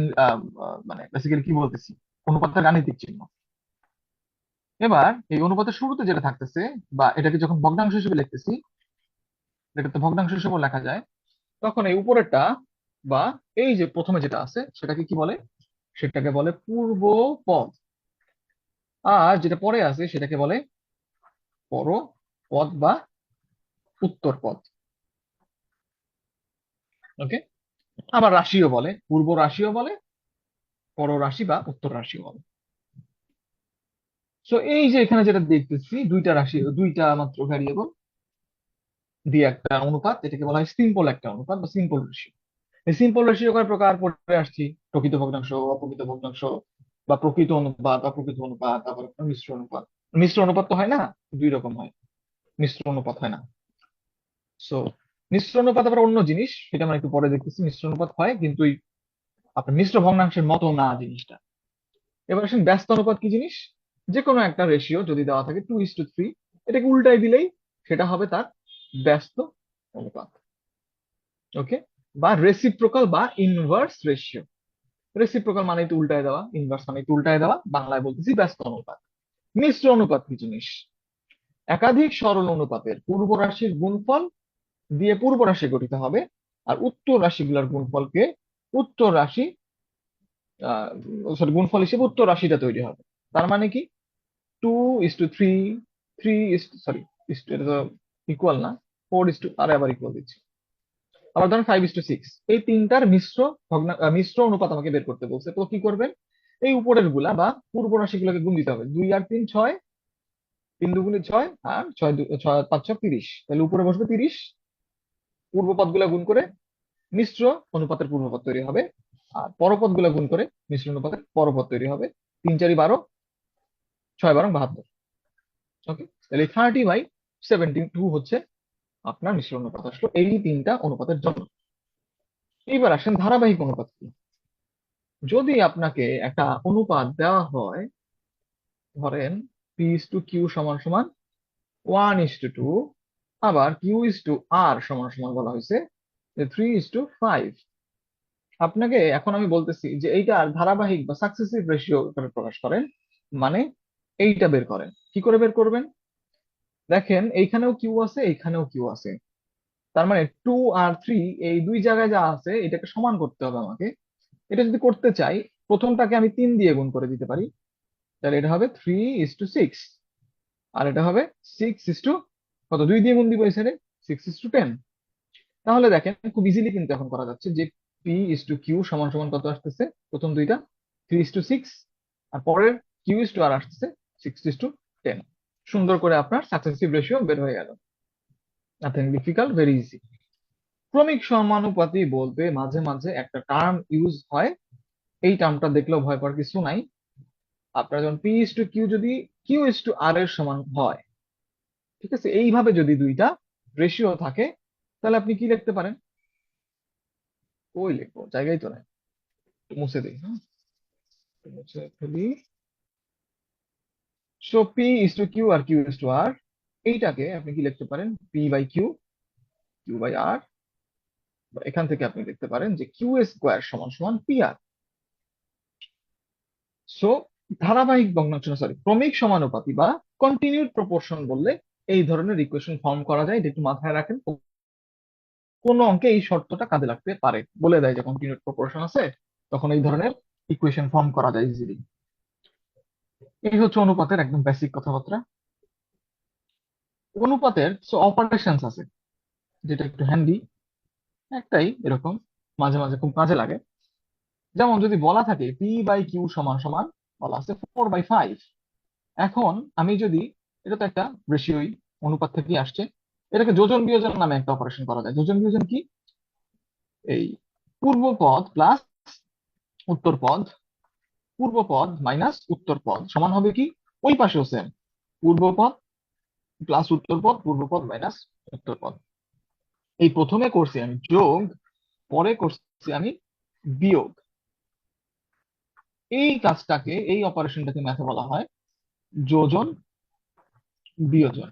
মানে বেসিক্যালি কি বলতেছি, অনুপাতের গাণিতিক চিহ্ন। এবার এই অনুপাতের শুরুতে যেটা থাকতেছে, বা এটাকে যখন ভগ্নাংশ হিসেবে লিখতেছি, এটাতে ভগ্নাংশ হিসেবে লেখা যায়, তখন এই উপরেরটা বা এই যে প্রথমে যেটা আছে সেটাকে কি বলে? সেটাকে বলে পূর্ব পদ, আর যেটা পরে আছে সেটাকে বলে পর পদ বা উত্তর পদ। ওকে, আবার রাশিও বলে, পূর্ব রাশিও বলে, পর রাশি বা উত্তর রাশিও বলে। সো এই যে এখানে যেটা দেখতেছি, দুইটা রাশি, দুইটা মাত্র ভ্যারিয়েবল দিয়ে একটা অনুপাত, এটাকে বলা হয় সিম্পল একটা অনুপাত বা সিম্পল রেশিও। এই সিম্পল রেশিও কয় প্রকার পড়ে আসছি, প্রকৃত ভগ্নাংশ, অপ্রকৃত ভগ্নাংশ, বা প্রকৃত অনুপাত, অপ্রকৃত অনুপাত, তারপর মিশ্র অনুপাত। মিশ্র অনুপাত তো হয় না, দুই রকম হয়, মিশ্র অনুপাত হয় না। সো মিশ্র অনুপাত আবার অন্য জিনিস, সেটা আমরা একটু পরে দেখতেছি। মিশ্র অনুপাত হয়, কিন্তু এই আপনার মিশ্র ভগ্নাংশের মতো না জিনিসটা। এবার আসেন ব্যস্ত অনুপাত কি জিনিস? যে কোনো একটা রেশিও যদি দেওয়া থাকে 2:3, এটাকে উল্টাই দিলেই সেটা হবে তার ব্যস্ত অনুপাত। ওকে, বা রেসিপ্রোকাল বা ইনভার্স রেশিও। রেসিপ্রোকাল মানে তো উল্টায় দেওয়া, ইনভার্স মানে তো উল্টায় দেওয়া, বাংলায় বলতেছি ব্যস্ত অনুপাত। মিশ্র অনুপাত কি জিনিস? একাধিক সরল অনুপাতের পূর্ব রাশির গুণফল দিয়ে পূর্ব রাশি গঠিত হবে, আর উত্তর রাশিগুলোর গুণফলকে উত্তর রাশি সরি গুণফল হিসেবে উত্তর রাশিটা তৈরি হবে। তার মানে কি, 2:3, 3 এটা তো ইকুয়াল না, 4:, আরে আবার ইকুয়াল দিচ্ছি, আবার ধরেন 5:6, এই তিনটার মিশ্র অনুপাত আমাকে বের করতে বলছে। তো কি করবেন, এই উপরের গুলা বা পূর্ব রাশি গুলাকে গুণ দিতে হবে। 2 আর 3 6, 3 2 6, আর 6 6 5 6 30, তাহলে উপরে বসবে 30। পূর্ব পদ গুলা গুণ করে মিশ্র অনুপাতের পূর্বপদ তৈরি হবে, আর পরপদ গুলা গুণ করে মিশ্র অনুপাতের পরপদ তৈরি হবে। 3 4 12, 6 12 72। ওকে, তাহলে 30/72 হচ্ছে আপনার মিশ্র অনুপাত আসলো এই তিনটা অনুপাতের জন্য। এইবার আসেন ধারাবাহিক অনুপাত কি। যদি আপনাকে একটা অনুপাত দেওয়া হয়, ধরেন P/Q সমান সমান 1:2, আবার Q/R সমান সমান বলা হয়েছে যে 3:5, আপনাকে এখন আমি বলতেছি যে এইটার ধারাবাহিক বা সাকসেসিভ রেশিও প্রকাশ করেন, মানে এইটা বের করেন। কি করে বের করবেন? দেখেন এইখানেও কিউ আছে, এইখানেও কিউ আছে, তার মানে 2 আর 3 এই দুই জায়গায় যা আছে এটাকে সমান করতে হবে আমাকে। এটা যদি করতে চাই, প্রথমটাকে আমি 3 দিয়ে গুণ করে দিতে পারি, তাহলে এটা হবে 3:6, আর এটা হবে 6 কত, 2 দিয়ে গুণ দিব এই সাইডে, 6:10। তাহলে দেখেন খুব ইজিলি কিন্তু এখন করা যাচ্ছে যে P/Q সমান সমান কত আসতেছে, প্রথম দুইটা 3:6, আর পরের Q/R আসতেছে 6:10। সুন্দর করে আপনার সাকসেসিভ রেশিও বের হয়ে গেল। Nothing difficult, very easy. ক্রমিক সমানুপাতি বলতে মাঝে মাঝে একটা টার্ম ইউজ হয়, এই টার্মটা দেখলেও ভয় পাওয়ার কিছু নাই। আপনার যখন P/Q যদি Q/R এর সমান হয়, ঠিক আছে, এইভাবে যদি দুইটা রেশিও থাকে, তাহলে আপনি কি লিখতে পারেন? ওই লিখবো, জায়গায় তো নাই, একটু মুছে দিই, হ্যাঁ, একটু মুছে ফেলি। সো P/Q আর Q/R, এইটাকে আপনি কি লিখতে পারেন? P/Q, Q/R, এখান থেকে আপনি লিখতে পারেন যে Q² সমান সমান PR। সো ধারাবাহিক ভগ্নাংশ, সরি, ক্রমিক সমানুপাতি বা কন্টিনিউড প্রপোর্শন বললে এই ধরনের ইকুয়েশন ফর্ম করা যায়। এটা একটু মাথায় রাখেন, কোন অঙ্কে এই শর্তটা কাজে লাগতে পারে, বলে দেয় যে কন্টিনিউড প্রপোর্শন আছে, তখন এই ধরনের ইকুয়েশন ফর্ম করা যায় ইজিলি। এই হচ্ছে অনুপাতের একদম বেসিক কথাবার্তা। অনুপাতের অপারেশনস আছে, যেটা একটু হ্যান্ডি, একটাই এরকম, মাঝে মাঝে খুব কাজে লাগে। যেমন যদি বলা থাকে P/Q সমান সমান, বলা আছে 4/5। এখন আমি যদি, এটা তো একটা রেশিওই, অনুপাত থেকে আসছে, এটাকে যোজন বিয়োজন নামে একটা অপারেশন করা যায়। যোজন বিয়োজন কি? এই পূর্ব পদ প্লাস উত্তর পদ, পূর্ব পদ মাইনাস উত্তর পদ সমান হবে কি? ওই পাশেও সেম, পূর্ব পদ প্লাস উত্তর পদ, পূর্ব পদ মাইনাস উত্তর পদ। এই প্রথমে করছি আমি যোগ, পরে করছি আমি বিয়োগ। এই কাজটাকে, এই অপারেশনটাকে ম্যাথে বলা হয় যোজন বিয়োজন।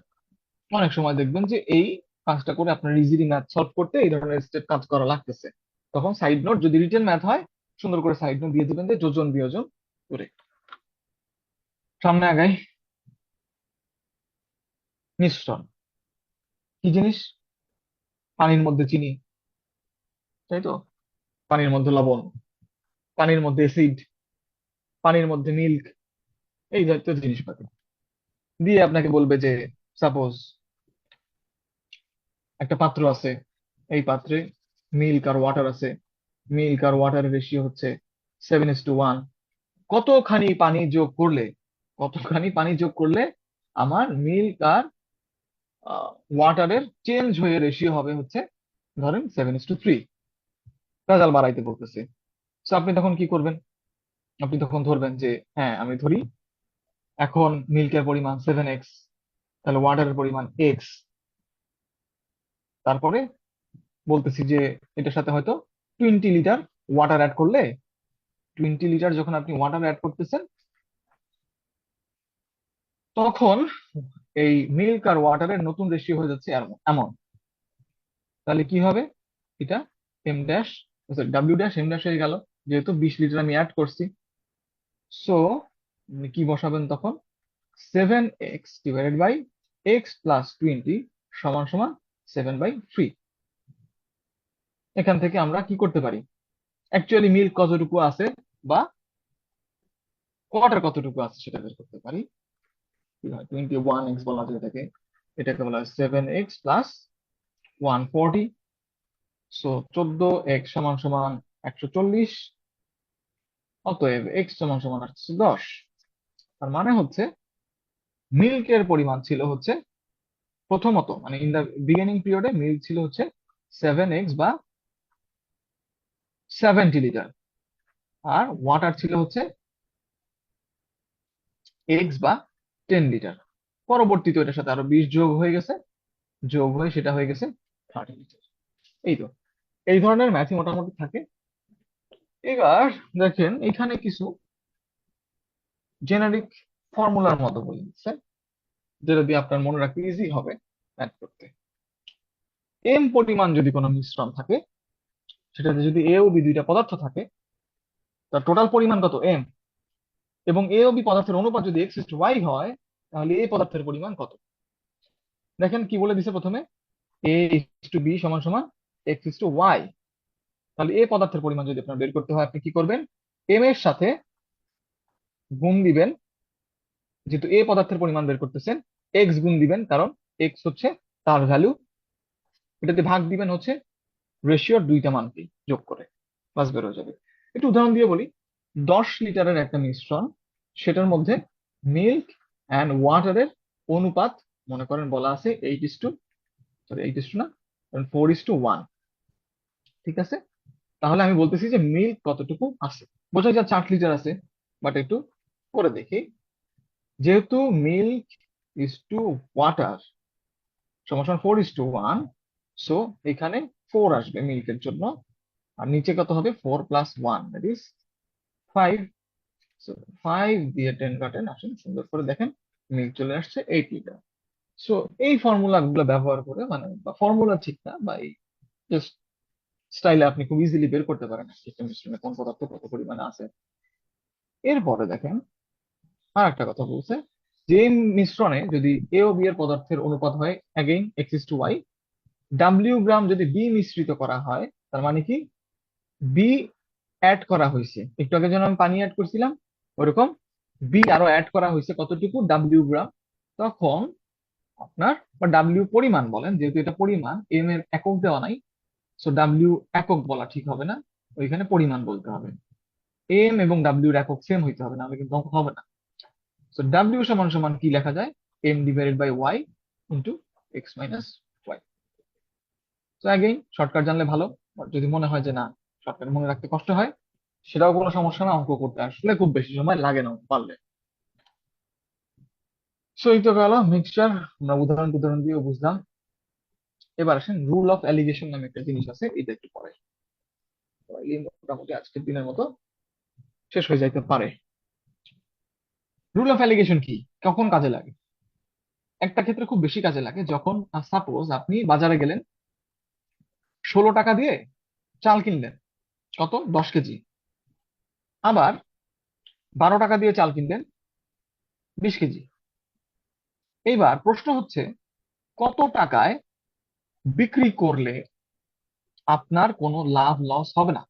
অনেক সময় দেখবেন যে এই কাজটা করে আপনার ইজিলি ম্যাথ সলভ করতে এই ধরনের স্টেপ কাজ করা লাগতেছে, তখন সাইড নোট, যদি রিটেন ম্যাথ হয়, সুন্দর করে সাইড নোট দিয়ে দিবেন যে যোজন বিয়োজন করে। সামনে আগাই। মিশ্রণ কি জিনিস? পানির মধ্যে চিনি, তাই তো, পানির মধ্যে লবণ, পানির মধ্যে অ্যাসিড, পানির মধ্যে মিল্ক, এই জাতীয় জিনিসপাতি দিয়ে আপনাকে বলবে যে সাপোজ একটা পাত্র আছে, এই পাত্রে মিল্ক আর ওয়াটার আছে, মিল্ক আর ওয়াটারের রেশিও হচ্ছে 7:1। কতখানি পানি যোগ করলে, কতখানি পানি যোগ করলে আমার মিল্ক আর ওয়াটারের চেঞ্জ হয়ে রেশিও হবে হচ্ছে ধরেন 7:3, রেজাল্ট বাড়াইতে বলতেছে। তো আপনি তখন কি করবেন? আপনি তখন ধরবেন যে হ্যাঁ, আমি ধরি এখন মিল্কের পরিমাণ 7x, তাহলে ওয়াটারের পরিমাণ x, তারপরে বলতেছি যে এটার সাথে হয়তো 20 লিটার ওয়াটার অ্যাড করলে, 20 লিটার যখন আপনি ওয়াটার অ্যাড করতেছেন, তখন এই মিল্ক আর ওয়াটারের নতুন রেশিও হয়ে যাচ্ছে এমন। তাহলে কি হবে? এটা M dash, W dash M dash হয়ে গেল, যেহেতু 20 লিটার আমি অ্যাড করছি। সো কি বসাবেন তখন? 7x/x+20 সমান সমান 7/3। এখান থেকে আমরা কি করতে পারি? অ্যাকচুয়ালি মিল্ক কতটুকু আছে বা ওয়াটার কতটুকু আছে সেটা বের করতে পারি। 21x বলা যায় এটাকে, এটাকে বলা হয় 7x+140। সো 14x সমান সমান 140, অতএব x সমান সমান আসছে 10। তার মানে হচ্ছে মিল্কের পরিমাণ ছিল হচ্ছে, প্রথমত মানে ইন দা বিগিনিং পিরিয়ডে মিল্ক ছিল হচ্ছে 7x বা 70 লিটার, আর ওয়াটার ছিল হচ্ছে x বা 10 লিটার। পরবর্তীতে এটার সাথে আরো 20 যোগ হয়ে গেছে, যোগ হয়ে সেটা হয়ে গেছে 30 লিটার। এই তো, এই ধরনের ম্যাথই মোটামুটি থাকে। এবার দেখেন এখানে কিছু জেনারিক ফর্মুলার মতো বলে দিচ্ছে, যেটা দিয়ে আপনার মনে রাখতে ইজি হবে ম্যাথ করতে। এম পরিমাণ যদি কোনো মিশ্রণ থাকে, সেটাতে যদি এ ও বি দুইটা পদার্থ থাকে, তার টোটাল পরিমাণ কত? এম। এবং এ ও বি পদার্থের অনুপাত যদি x/y হয়, তাহলে এই পদার্থের পরিমাণ কত? দেখেন কি বলে দিছে প্রথমে, a/b সমান সমান x/y। তাহলে এ পদার্থের পরিমাণ যদি আপনার বের করতে হয় আপনি কি করবেন, এম এর সাথে গুণ দিবেন, যেহেতু এ পদার্থের পরিমাণ বের করতেছেন এক্স গুণ দিবেন, কারণ এক্স হচ্ছে তার ভ্যালু, এটাতে ভাগ দিবেন হচ্ছে রেশিওর দুইটা মানকে যোগ করে, বাস বের হয়ে যাবে। একটু উদাহরণ দিয়ে বলি, 10 লিটারের একটা মিশ্রণ, সেটার মধ্যে মিল্ক অ্যান্ড ওয়াটারের অনুপাত মনে করেন বলা আছে 8:1, না 4:1, ঠিক আছে। তাহলে আমি বলতেছি যে মিল্ক কতটুকু আছে, বোঝা যায় 4 লিটার আছে, বাট একটু করে দেখি। যেহেতু মিল্ক ইজ টু ওয়াটার সমান 4:1, সো এখানে 4 আসবে মিল্কের জন্য, আর নিচে কত হবে 4+1, দ্যাট ইজ 5। সো 5 দিয়ে 10 কাটেন, আসেন সুন্দর করে দেখেন মিল্ক চলে আসছে 8 লিটার। সো এই ফর্মুলা গুলো ব্যবহার করে, মানে ফর্মুলা ঠিক না, বা এই জাস্ট স্টাইলে আপনি খুব ইজিলি বের করতে পারেন একটা মিশ্রণে কোন পদার্থ কত পরিমাণে আছে। এরপরে দেখেন আর একটা কথা বলছে, যে মিশ্রণে যদি এ ও বি এর পদার্থের অনুপাত হয় অ্যাগেইন x:y, ডাব্লিউ গ্রাম যদি বি মিশ্রিত করা হয়, তার মানে কি বি অ্যাড করা হয়েছে, একটু আগে যেন আমি পানি অ্যাড করছিলাম ওরকম বি আরো অ্যাড করা হয়েছে কতটুকু, ডাব্লিউ গ্রাম। তখন আপনার, বা ডাব্লিউ পরিমাণ বলেন, যেহেতু এটা পরিমাণ, এম এর একক দেওয়া নাই, সো ডাব্লিউ একক বলা ঠিক হবে না, ওইখানে পরিমাণ বলতে হবে। এম এবং ডাব্লিউর একক সেম হইতে হবে, নাহলে কিন্তু অঙ্ক হবে না। সো ডাব্লিউ সমান সমান কি লেখা যায়, M divided by Y into X minus Y. তো অ্যাগেইন শর্টকাট জানলে ভালো, আর যদি মনে হয় যে না শর্টকাট মনে রাখতে কষ্ট হয়, সেটাও কোনো সমস্যা না, অঙ্ক করতে আসলে খুব বেশি সময় লাগে না পারলে। সো এই তো গেল মিক্সচার, আমরা উদাহরণ উদাহরণ দিয়ে বুঝলাম। এবার আসেন রুল অফ অ্যালিগেশন নামে একটা জিনিস আছে, এটা একটু পরে, তাহলে মোটামুটি আজকের দিনের মতো শেষ হয়ে যাইতে পারে। রুল অফ অ্যালিগেশন কি, কখন কাজে লাগে? একটা ক্ষেত্রে খুব বেশি কাজে লাগে, যখন সাপোজ আপনি বাজারে গেলেন, 16 টাকা দিয়ে চাল কিনলেন, কত 10 কেজি, আবার 12 টাকা দিয়ে চাল কিনলেন 20 কেজি। এইবার প্রশ্ন হচ্ছে কত টাকায় বিক্রি করলে আপনার কোনো লাভ লস হবে না,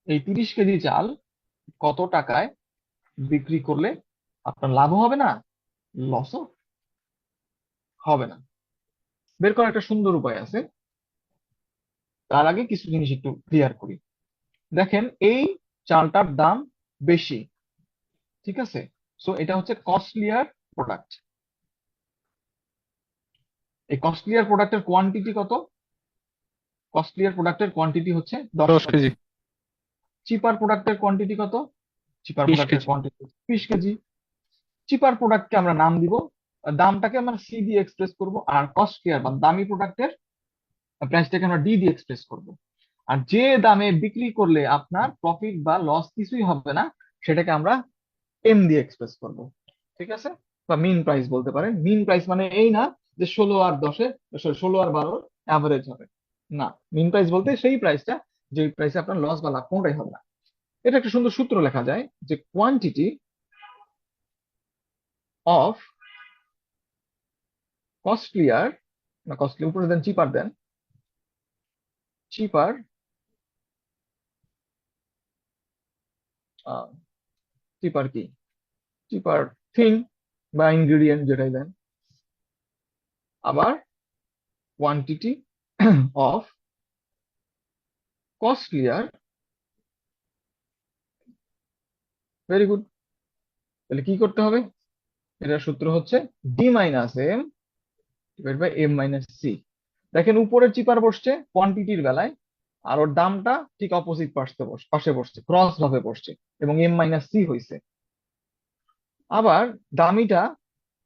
এই 30 কেজি চাল কত টাকায় বিক্রি করলে আপনার লাভও হবে না, লসও হবে না? বের করার একটা সুন্দর উপায় আছে, তার আগে কিছু জিনিস একটু ক্লিয়ার করি। দেখেন এই চালটার দাম বেশি, ঠিক আছে, সো এটা হচ্ছে কস্টলিয়ার প্রোডাক্ট। এই কস্টলিয়ার প্রোডাক্টের কোয়ান্টিটি কত? কস্টলিয়ার প্রোডাক্টের কোয়ান্টিটি হচ্ছে 10 10 কেজি। চিপার প্রোডাক্টের কোয়ান্টিটি কত? চিপার 20 প্রোডাক্টের কেজি। Quantity 20 KG. চিপার প্রোডাক্টকে আমরা নাম দিব, দামটাকে আমরা সি দিয়ে এক্সপ্রেস করব, আর কস্টলিয়ার বা দামি প্রোডাক্টের প্রাইসটাকে আমরা ডি দিয়ে এক্সপ্রেস করব। আর যে দামে বিক্রি করলে আপনার প্রফিট বা লস কিছুই হবে না, সেটাকে আমরা এম দিয়ে এক্সপ্রেস করব, ঠিক আছে, বা মিন প্রাইস বলতে পারেন। মিন প্রাইস মানে এই না যে 16 আর 10-এর, 16 আর 12-এর অ্যাভারেজ হবে, না, মিন প্রাইস বলতে সেই প্রাইসটা যে প্রাইসে আপনার লস বা লাভ কোনটাই হবে না। এটা একটা সুন্দর সূত্র লেখা যায় যে কোয়ান্টিটি অফ কস্টলিয়ার, না কস্টলি উপরে দেন, চিপার দেন, চিপার চিপার কি, চিপার থিং বা ইনগ্রিডিয়েন্ট যেটাই দেন, আবার quantity of costlier, very good. তাহলে কি করতে হবে, এটার সূত্র হচ্ছে D minus M divide by M minus C. দেখেন উপরের চিপার বসছে কোয়ান্টিটির বেলায়, আর ওর দামটা ঠিক অপোজিট পাশে বসছে, ক্রস ভাবে বসছে, এবং এম মাইনাস সি হয়েছে। আবার দামিটা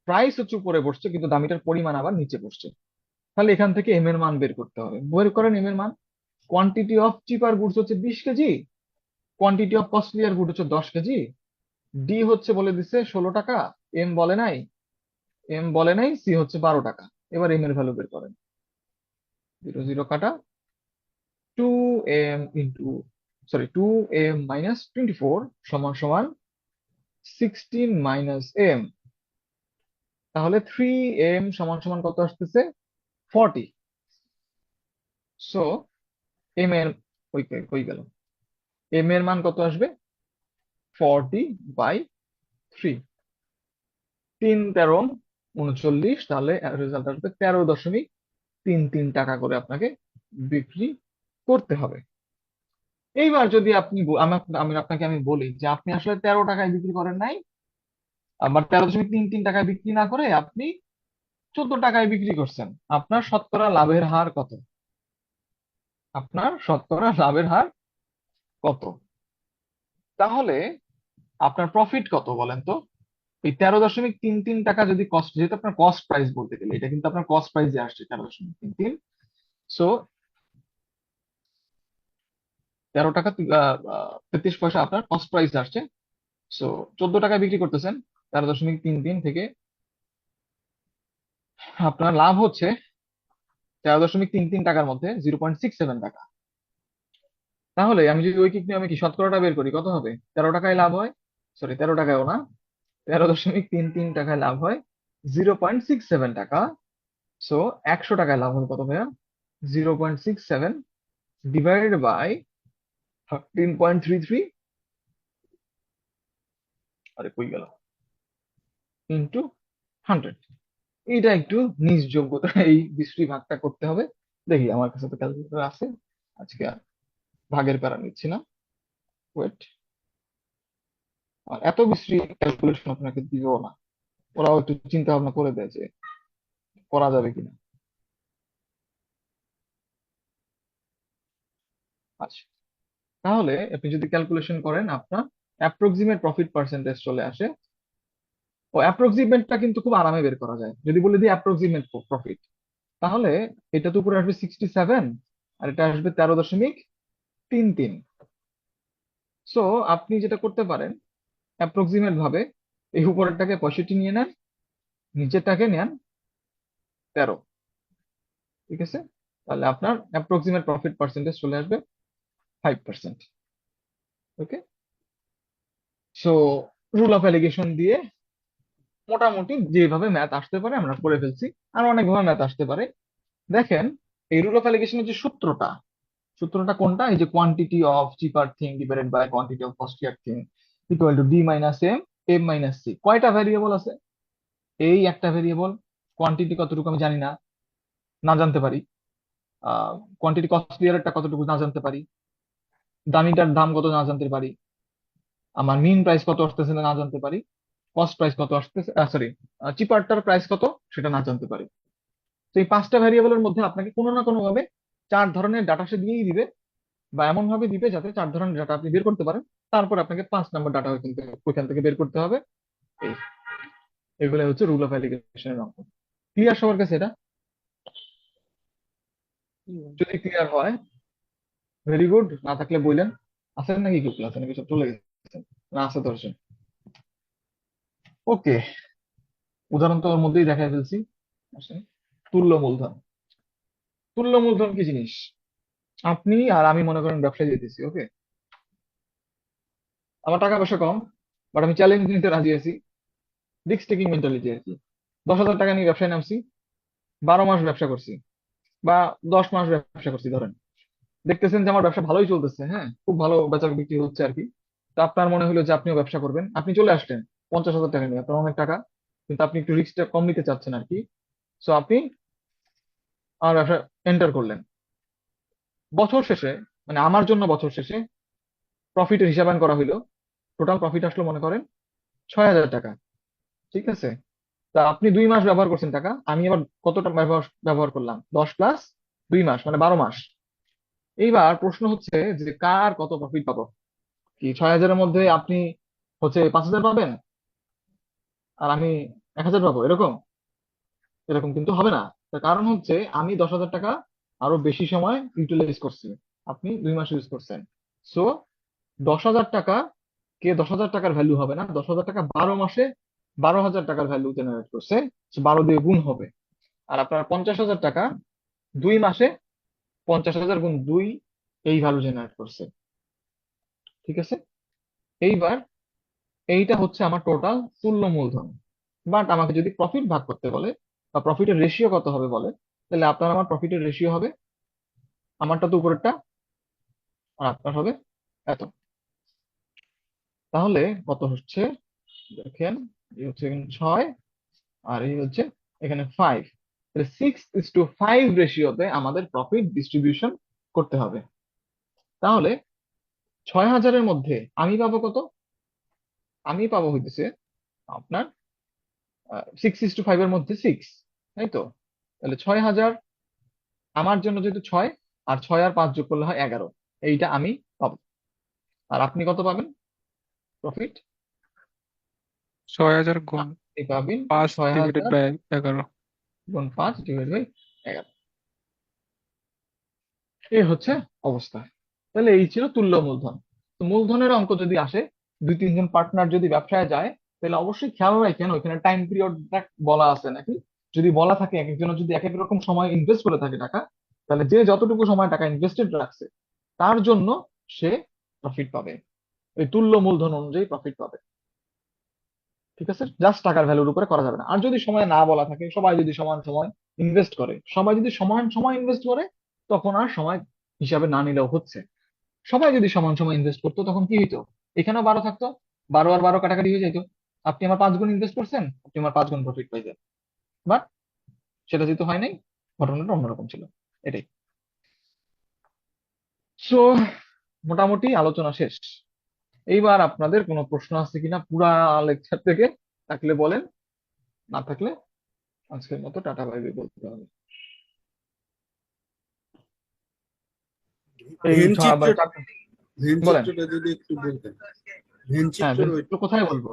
প্রাইস হচ্ছে উপরে বসছে, কিন্তু দামিটার পরিমাণ আবার নিচে বসছে। তাহলে এখান থেকে এম এর মান বের করতে হবে, বের করেন এম এর মান। কোয়ান্টিটি অফ চিপার গুডস হচ্ছে 20 KG, quantity of costlier good হচ্ছে 10 কেজি, ডি হচ্ছে বলে দিচ্ছে 16 টাকা, এম বলে নাই, সি হচ্ছে 12 টাকা। এবার এম এর ভ্যালু বের করেন, 0 0 কাটা, 2m মাইনাস 24 সমান সমান 16 মাইনাস এম। তাহলে 3m সমান সমান কত আসতেছে, 40। সো এম এর কই গেল? এম এর মান কত আসবে? 40/3, 3 × 13 = 39, তাহলে রেজাল্ট আসবে 13.33 টাকা করে আপনাকে বিক্রি করতে হবে। এইবার যদি আপনি আমি বলি যে আপনি আসলে 13 টাকায় বিক্রি করেন নাই, আবার 13.33 টাকায় বিক্রি না করে আপনি 14 টাকায় বিক্রি করছেন, আপনার শতকরা লাভের হার কত? আপনার শতকরা লাভের হার কত? তাহলে আপনার প্রফিট কত বলেন তো? এই 13.33 টাকা যদি কস্ট, যেহেতু আপনার কস্ট প্রাইস বলতে গেলে এটা কিন্তু আপনার কস্ট প্রাইসে আসছে 13.33, সো 13 টাকা 33 পয়সা আপনার কস্ট প্রাইস আসছে। সো 14 টাকায় বিক্রি করতেছেন, 13.33 থেকে আপনার লাভ হচ্ছে 13.33 টাকার মধ্যে 0.67 টাকা। তাহলে আমি যদি ঐকিক নিয়মে কি শতকরাটা বের করি, কত হবে? 13 টাকায় লাভ হয়, সরি 13 টাকায়ও না, 13.33 টাকায় লাভ হয় 0.67 টাকা। সো 100 টাকায় লাভ হবে কত ভাইয়া? 0.67 ডিভাইডেড বাই 13.33, আরে কই গেল, ইন্টু 100। এইটা একটু নিজ যোগ্যতা, এই বিশ্রী ভাগটা করতে হবে। দেখি আমার কাছে তো ক্যালকুলেটর আছে, আজকে আর ভাগের প্যারা নিচ্ছি না। ওয়েট, আর এত বিশ্রী ক্যালকুলেশন আপনাকে দিবেও না, ওরাও একটু চিন্তা ভাবনা করে দেয় যে করা যাবে কিনা। আচ্ছা, তাহলে আপনি যদি ক্যালকুলেশন করেন আপনার অ্যাপ্রক্সিমেট প্রফিট পার্সেন্টেজ চলে আসে। ও অ্যাপ্রক্সিমেটটা কিন্তু খুব আরামে বের করা যায়, যদি বলে দিই অ্যাপ্রক্সিমেট প্রফিট, তাহলে এটা তো উপরে আসবে 67 আর এটা আসবে 13.33। সো আপনি যেটা করতে পারেন, অ্যাপ্রক্সিমেট ভাবে এই উপরেরটাকে 65 নিয়ে নেন, নিচেরটাকে নেন 13, ঠিক আছে? তাহলে আপনার অ্যাপ্রক্সিমেট প্রফিট পার্সেন্টেজ চলে আসবে 5%। ওকে, সো রুল অফ এলিগেশন দিয়ে মোটামুটি যেভাবে ম্যাথ আসতে পারে আমরা করে ফেলছি, আর অনেকভাবে ম্যাথ আসতে পারে। দেখেন, এই রুল অফ এলিগেশনের যে সূত্রটা কোনটা? এই যে quantity of cheaper thing divided by quantity of costlier thing equal to D minus M, M minus C. কয়টা ভ্যারিয়েবল আছে? এই একটা ভ্যারিয়েবল। কোয়ান্টিটি কতটুকু আমি জানি না, না জানতে পারি। কোয়ান্টিটি কস্টলিয়ারটা কতটুকু না জানতে পারি। দামিটার দাম কত না জানতে পারি। আমার মিন প্রাইস কত আসতেছে না জানতে পারি। কস্ট প্রাইস কত আসতেছে, সরি চিপারটার প্রাইস কত সেটা না জানতে পারি। তো এই 5টা ভ্যারিয়েবলের মধ্যে আপনাকে কোনো না কোনো ভাবে 4 ধরনের ডাটা সে দিয়েই দিবে, বা এমন ভাবে দিবে যাতে 4 ধরনের ডাটা আপনি বের করতে পারেন। তারপর আপনাকে 5 নম্বর ডাটা ওইখান থেকে বের করতে হবে। এই এগুলো হচ্ছে রুল অফ অ্যালিগেশনের অঙ্ক। ক্লিয়ার সবার কাছে এটা? যদি ক্লিয়ার হয় ভেরি গুড, না থাকলে বললেন। আছেন নাকি কেউ ক্লাসে, নাকি সব চলে গেছেন? না আছে 10 জন। ওকে, উদাহরণ তো ওর মধ্যেই দেখাই ফেলছি। আসেন, তুল্য মূলধন। তুল্য মূলধন কি জিনিস? আপনি আর আমি মনে করেন ব্যবসায় যেতেছি, ওকে? আমার টাকা পয়সা কম, বাট আমি চ্যালেঞ্জ নিতে রাজি আছি, রিস্ক টেকিং মেন্টালিটি আর কি। 10,000 টাকা নিয়ে ব্যবসায় নামছি, 12 মাস ব্যবসা করছি, বা 10 মাস ব্যবসা করছি ধরেন। দেখতেছেন যে আমার ব্যবসা ভালোই চলতেছে, হ্যাঁ, খুব ভালো বেচা বিক্রি হচ্ছে আর কি। তো আপনার মনে হলো যে আপনিও ব্যবসা করবেন, আপনি চলে আসলেন 50,000 টাকা নিয়ে, আপনার অনেক টাকা, কিন্তু আপনি একটু রিস্কটা কম নিতে চাচ্ছেন আর কি। সো আপনি আমার ব্যবসা এন্টার করলেন। বছর শেষে, মানে আমার জন্য বছর শেষে প্রফিটের হিসাবায়ন করা হইলো, টোটাল প্রফিট আসলো মনে করেন 6,000 টাকা, ঠিক আছে? তা আপনি 2 মাস ব্যবহার করছেন টাকা, আমি আবার কতটা ব্যবহার ব্যবহার করলাম? 10 প্লাস 2 মাস মানে 12 মাস। এইবার প্রশ্ন হচ্ছে যে কার কত প্রফিট পাবো? কি 6,000-এর মধ্যে আপনি হচ্ছে 5,000 পাবেন আর আমি 1,000 পাবো, এরকম? এরকম কিন্তু হবে না। তার কারণ হচ্ছে আমি 10,000 টাকা আরো বেশি সময় ইউটিলাইজ করছি, আপনি 2 মাস ইউজ করছেন। সো 10,000 টাকা কে 10,000 টাকার ভ্যালু হবে না, 10,000 টাকা 12 মাসে 12,000 টাকার ভ্যালু জেনারেট করছে। So 12 দিয়ে গুণ হবে। আর আপনার 50,000 টাকা 2 মাসে 50,000 গুণ 2 এই ভ্যালু জেনারেট করছে, ঠিক আছে? এইবার এইটা হচ্ছে আমার টোটাল তুল্য মূলধন। বাট আমাকে যদি প্রফিট ভাগ করতে বলে বা প্রফিটের রেশিও কত হবে বলে, তাহলে আপনার আমার প্রফিটের রেশিও হবে, আমারটা তো উপরেরটা আর আপনার হবে এত। তাহলে কত হচ্ছে দেখেন, এই হচ্ছে এখানে 6 আর এই হচ্ছে এখানে 5। তাহলে 6:5 রেশিওতে আমাদের প্রফিট ডিস্ট্রিবিউশন করতে হবে। তাহলে 6,000-এর মধ্যে আমি পাবো কত? আমি পাবো হইতেছে আপনার 6:5 এর মধ্যে 6, তাই তো? তাহলে 6,000 আমার জন্য যেহেতু 6, আর 6 আর 5 যোগ করলে হয় 11, এইটা আমি পাবো। আর আপনি কত পাবেন প্রফিট? 6,000 গুণ আপনি পাবেন 5 ডিভাইডেড 6,000 বাই 11। গুণ 5 ডিভাইড বাই 11। এই হচ্ছে অবস্থা। তাহলে এই ছিল তুল্য মূলধন। তো মূলধনের অঙ্ক যদি আসে, 2-3 জন পার্টনার যদি ব্যবসায় যায়, তাহলে অবশ্যই খেয়াল রাখেন ওইখানে টাইম পিরিয়ডটা বলা আছে নাকি। যদি বলা থাকে এক একজনের যদি এক এক রকম সময় ইনভেস্ট করে থাকে টাকা, তাহলে যে যতটুকু সময় টাকা ইনভেস্টেড রাখছে তার জন্য সে প্রফিট পাবে, ওই তুল্য মূলধন অনুযায়ী প্রফিট পাবে। ঠিক আছে, জাস্ট টাকার ভ্যালুর উপরে করা যাবে না। আর যদি সময় না বলা থাকে, সবাই যদি সমান সময় ইনভেস্ট করে, সবাই যদি সমান সময় ইনভেস্ট করে, তখন আর সময় হিসাবে না নিলেও হচ্ছে। সবাই যদি সমান সময় ইনভেস্ট করতো তখন কি হইতো? এখানেও 12 থাকতো, 12 আর 12 কাটাকাটি হয়ে যাইতো। আপনি আমার 5 গুণ ইনভেস্ট করছেন, আপনি আমার 5 গুণ প্রফিট পাইছেন। বাট সেটা যেহেতু হয় নাই, ঘটনাটা অন্যরকম ছিল। এটাই। সো মোটামুটি আলোচনা শেষ। এইবার আপনাদের কোনো প্রশ্ন আছে কিনা পুরা লেকচার থেকে? থাকলে বলেন, না থাকলে আজকের মতো টাটা বাই বাই বলতে হবে। এই ভেন চিত্র ভেন বলেন। চিত্রটা যদি একটু বলতেন। ভেন হ্যাঁ, চিত্রের ওই কোথায় বলবো?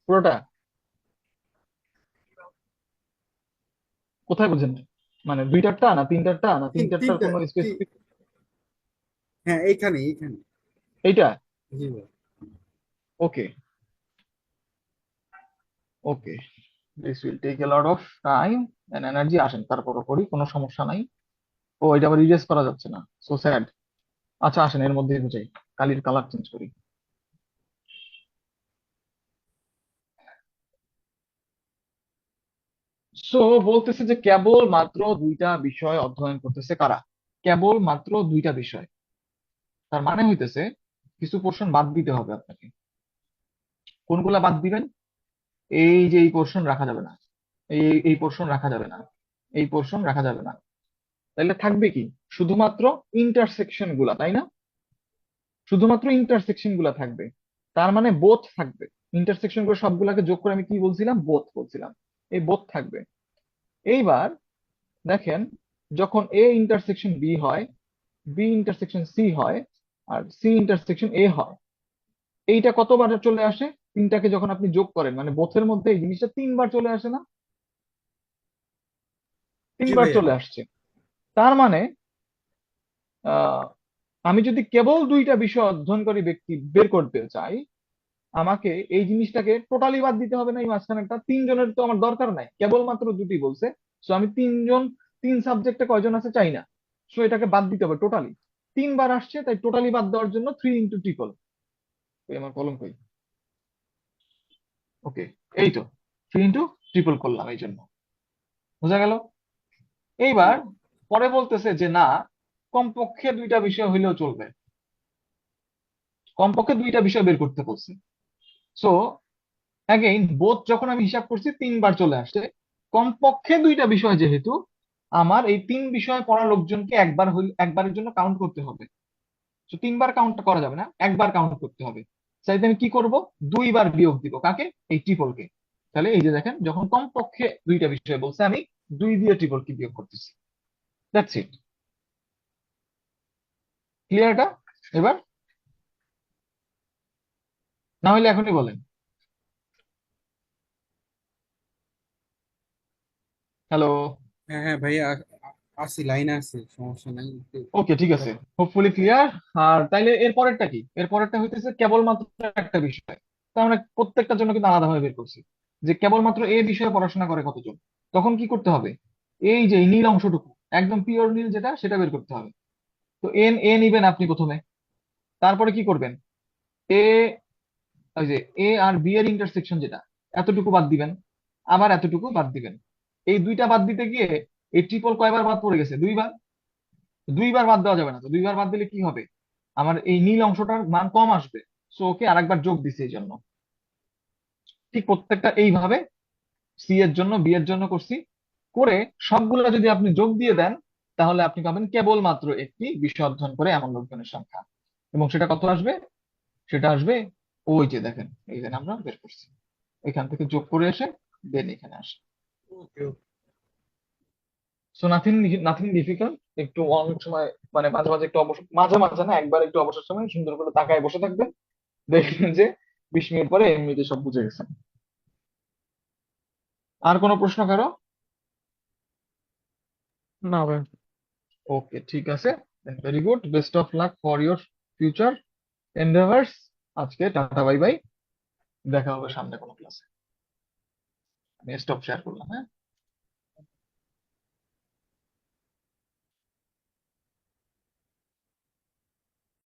পুরোটা কোথায় বুঝেন? মানে 2টারটা না 3টারটা না 3টারটার তিনটা কোনো স্পেসিফিক? হ্যাঁ, এইখানে এইটা? জি ভাই। Okay, okay, this will take a lot of time and energy. আসেন তারপর করি, কোনো সমস্যা নাই। ও এটা আবার ইরেজ করা যাচ্ছে না, সো স্যাড। আচ্ছা আসেন এর মধ্যে বুঝাই, কালির কালার চেঞ্জ করি। সো বলতেছে যে কেবল মাত্র 2টা বিষয় অধ্যয়ন করতেছে কারা? কেবল মাত্র 2টা বিষয়। তার মানে হইতেছে কিছু পোর্শন বাদ দিতে হবে আপনাকে। কোনগুলা বাদ দিবেন? এই যে এই পোর্শন রাখা যাবে না, এই পোর্শন রাখা যাবে না, এই পোর্শন রাখা যাবে না। তাহলে থাকবে কি? শুধুমাত্র ইন্টারসেকশন গুলা, তাই না? শুধুমাত্র ইন্টারসেকশন গুলা থাকবে। তার মানে বোথ থাকবে। ইন্টারসেকশন গুলো সবগুলাকে যোগ করে আমি কি বলছিলাম? বোথ বলছিলাম। এই বোথ থাকবে। এইবার দেখেন, যখন এ ইন্টারসেকশন বি হয়, বি ইন্টারসেকশন সি হয়, আর সি ইন্টারসেকশন এ হয়, এইটা কতবার চলে আসে? তিনটাকে যখন আপনি যোগ করেন, মানে বোথের মধ্যে এই জিনিসটা 3বার চলে আসে না? জি 3বার ভাইয়া। চলে আসছে। তার মানে আহ আমি যদি কেবল 2টা বিষয় অধ্যয়নকারী ব্যক্তি বের করতে চাই, আমাকে এই জিনিসটাকে টোটালি বাদ দিতে হবে না। এই মাঝখানেরটা 3 জনের তো আমার দরকার নাই, কেবলমাত্র 2টি বলছে। সো আমি 3 জন, 3 সাবজেক্টে কয়জন আছে চাই না। সো এটাকে বাদ দিতে হবে টোটালি। 3বার আসছে, তাই টোটালি বাদ দেওয়ার জন্য 3 × ট্রিপল। আমার কলম কই? ওকে, এই তো 3 × ট্রিপল করলাম এই জন্য। বোঝা গেল? এইবার পরে বলতেছে যে না, কমপক্ষে 2টা বিষয় হইলেও চলবে। কমপক্ষে 2টা বিষয় বের করতে বলছে। সো অ্যাগেইন বোথ যখন আমি হিসাব করছি 3বার চলে আসছে। কমপক্ষে 2টা বিষয় যেহেতু, আমার এই 3 বিষয় পড়া লোকজনকে একবারের জন্য কাউন্ট করতে হবে। তো 3বার কাউন্ট করা যাবে না, একবার কাউন্ট করতে হবে। চাইতে আমি কি করব? 2বার বিয়োগ দিব। কাকে? এই ট্রিপলকে। তাহলে এই যে দেখেন, যখন কমপক্ষে 2টা বিষয় বলছে, আমি 2 দিয়ে ট্রিপলকে বিয়োগ করতেছি। That's it. ক্লিয়ার এটা? এবার না হলে এখনই বলেন। হ্যালো? হ্যাঁ হ্যাঁ ভাইয়া, আসি, লাইনে আছে, সমস্যা নাই। ওকে, ঠিক আছে, হোপফুলি ক্লিয়ার। আর তাইলে এর পরেরটা কি? এর পরেরটা হইতেছে কেবলমাত্র একটা বিষয়। তো আমরা প্রত্যেকটার জন্য কিন্তু আলাদাভাবে বের করছি যে কেবলমাত্র এই বিষয়ে পড়াশোনা করে কতজন। তখন কি করতে হবে? এই যে এই নীল অংশটুকু, একদম পিওর নীল যেটা, সেটা বের করতে হবে। তো এন এ নিবেন আপনি প্রথমে। তারপরে কি করবেন? এ, ওই যে এ আর বি এর ইন্টারসেকশন যেটা, এতটুকু বাদ দিবেন, আবার এতটুকু বাদ দিবেন। এই 2টা বাদ দিতে গিয়ে এই ট্রিপল কয়বার বাদ পড়ে গেছে? 2বার। দুইবার বাদ দেওয়া যাবে না, তো দুইবার বাদ দিলে কি হবে, আমার এই নীল অংশটার মান কম আসবে, সো ওকে আরেকবার যোগ দিছি এই জন্য। ঠিক প্রত্যেকটা এইভাবে সি এর জন্য, বি এর জন্য করছি, করে সবগুলা যদি আপনি যোগ দিয়ে দেন, তাহলে আপনি পাবেন কেবলমাত্র একটি বিষয় অধ্যয়ন করে এমন লোকজনের সংখ্যা। এবং সেটা কত আসবে? সেটা আসবে ওই যে দেখেন, এই যে আমরা বের করছি, এখান থেকে যোগ করে এসে দেন এখানে আসে। Okay okay. So nothing, nothing difficult. একটু অনেক সময় মানে মাঝে মাঝে একটু অবসর, মাঝে মাঝে না, একবার একটু অবসর সময় সুন্দর করে তাকায় বসে থাকবেন, দেখবেন যে 20 মিনিট পরে এমনিতে সব বুঝে গেছেন। আর কোনো প্রশ্ন কারো? না ভাই। ওকে, ঠিক আছে, very good, best of luck for your future endeavours. আজকে টাটা, বাই বাই, দেখা হবে সামনে কোনো ক্লাসে। আমি স্টপ শেয়ার করলাম, হ্যাঁ।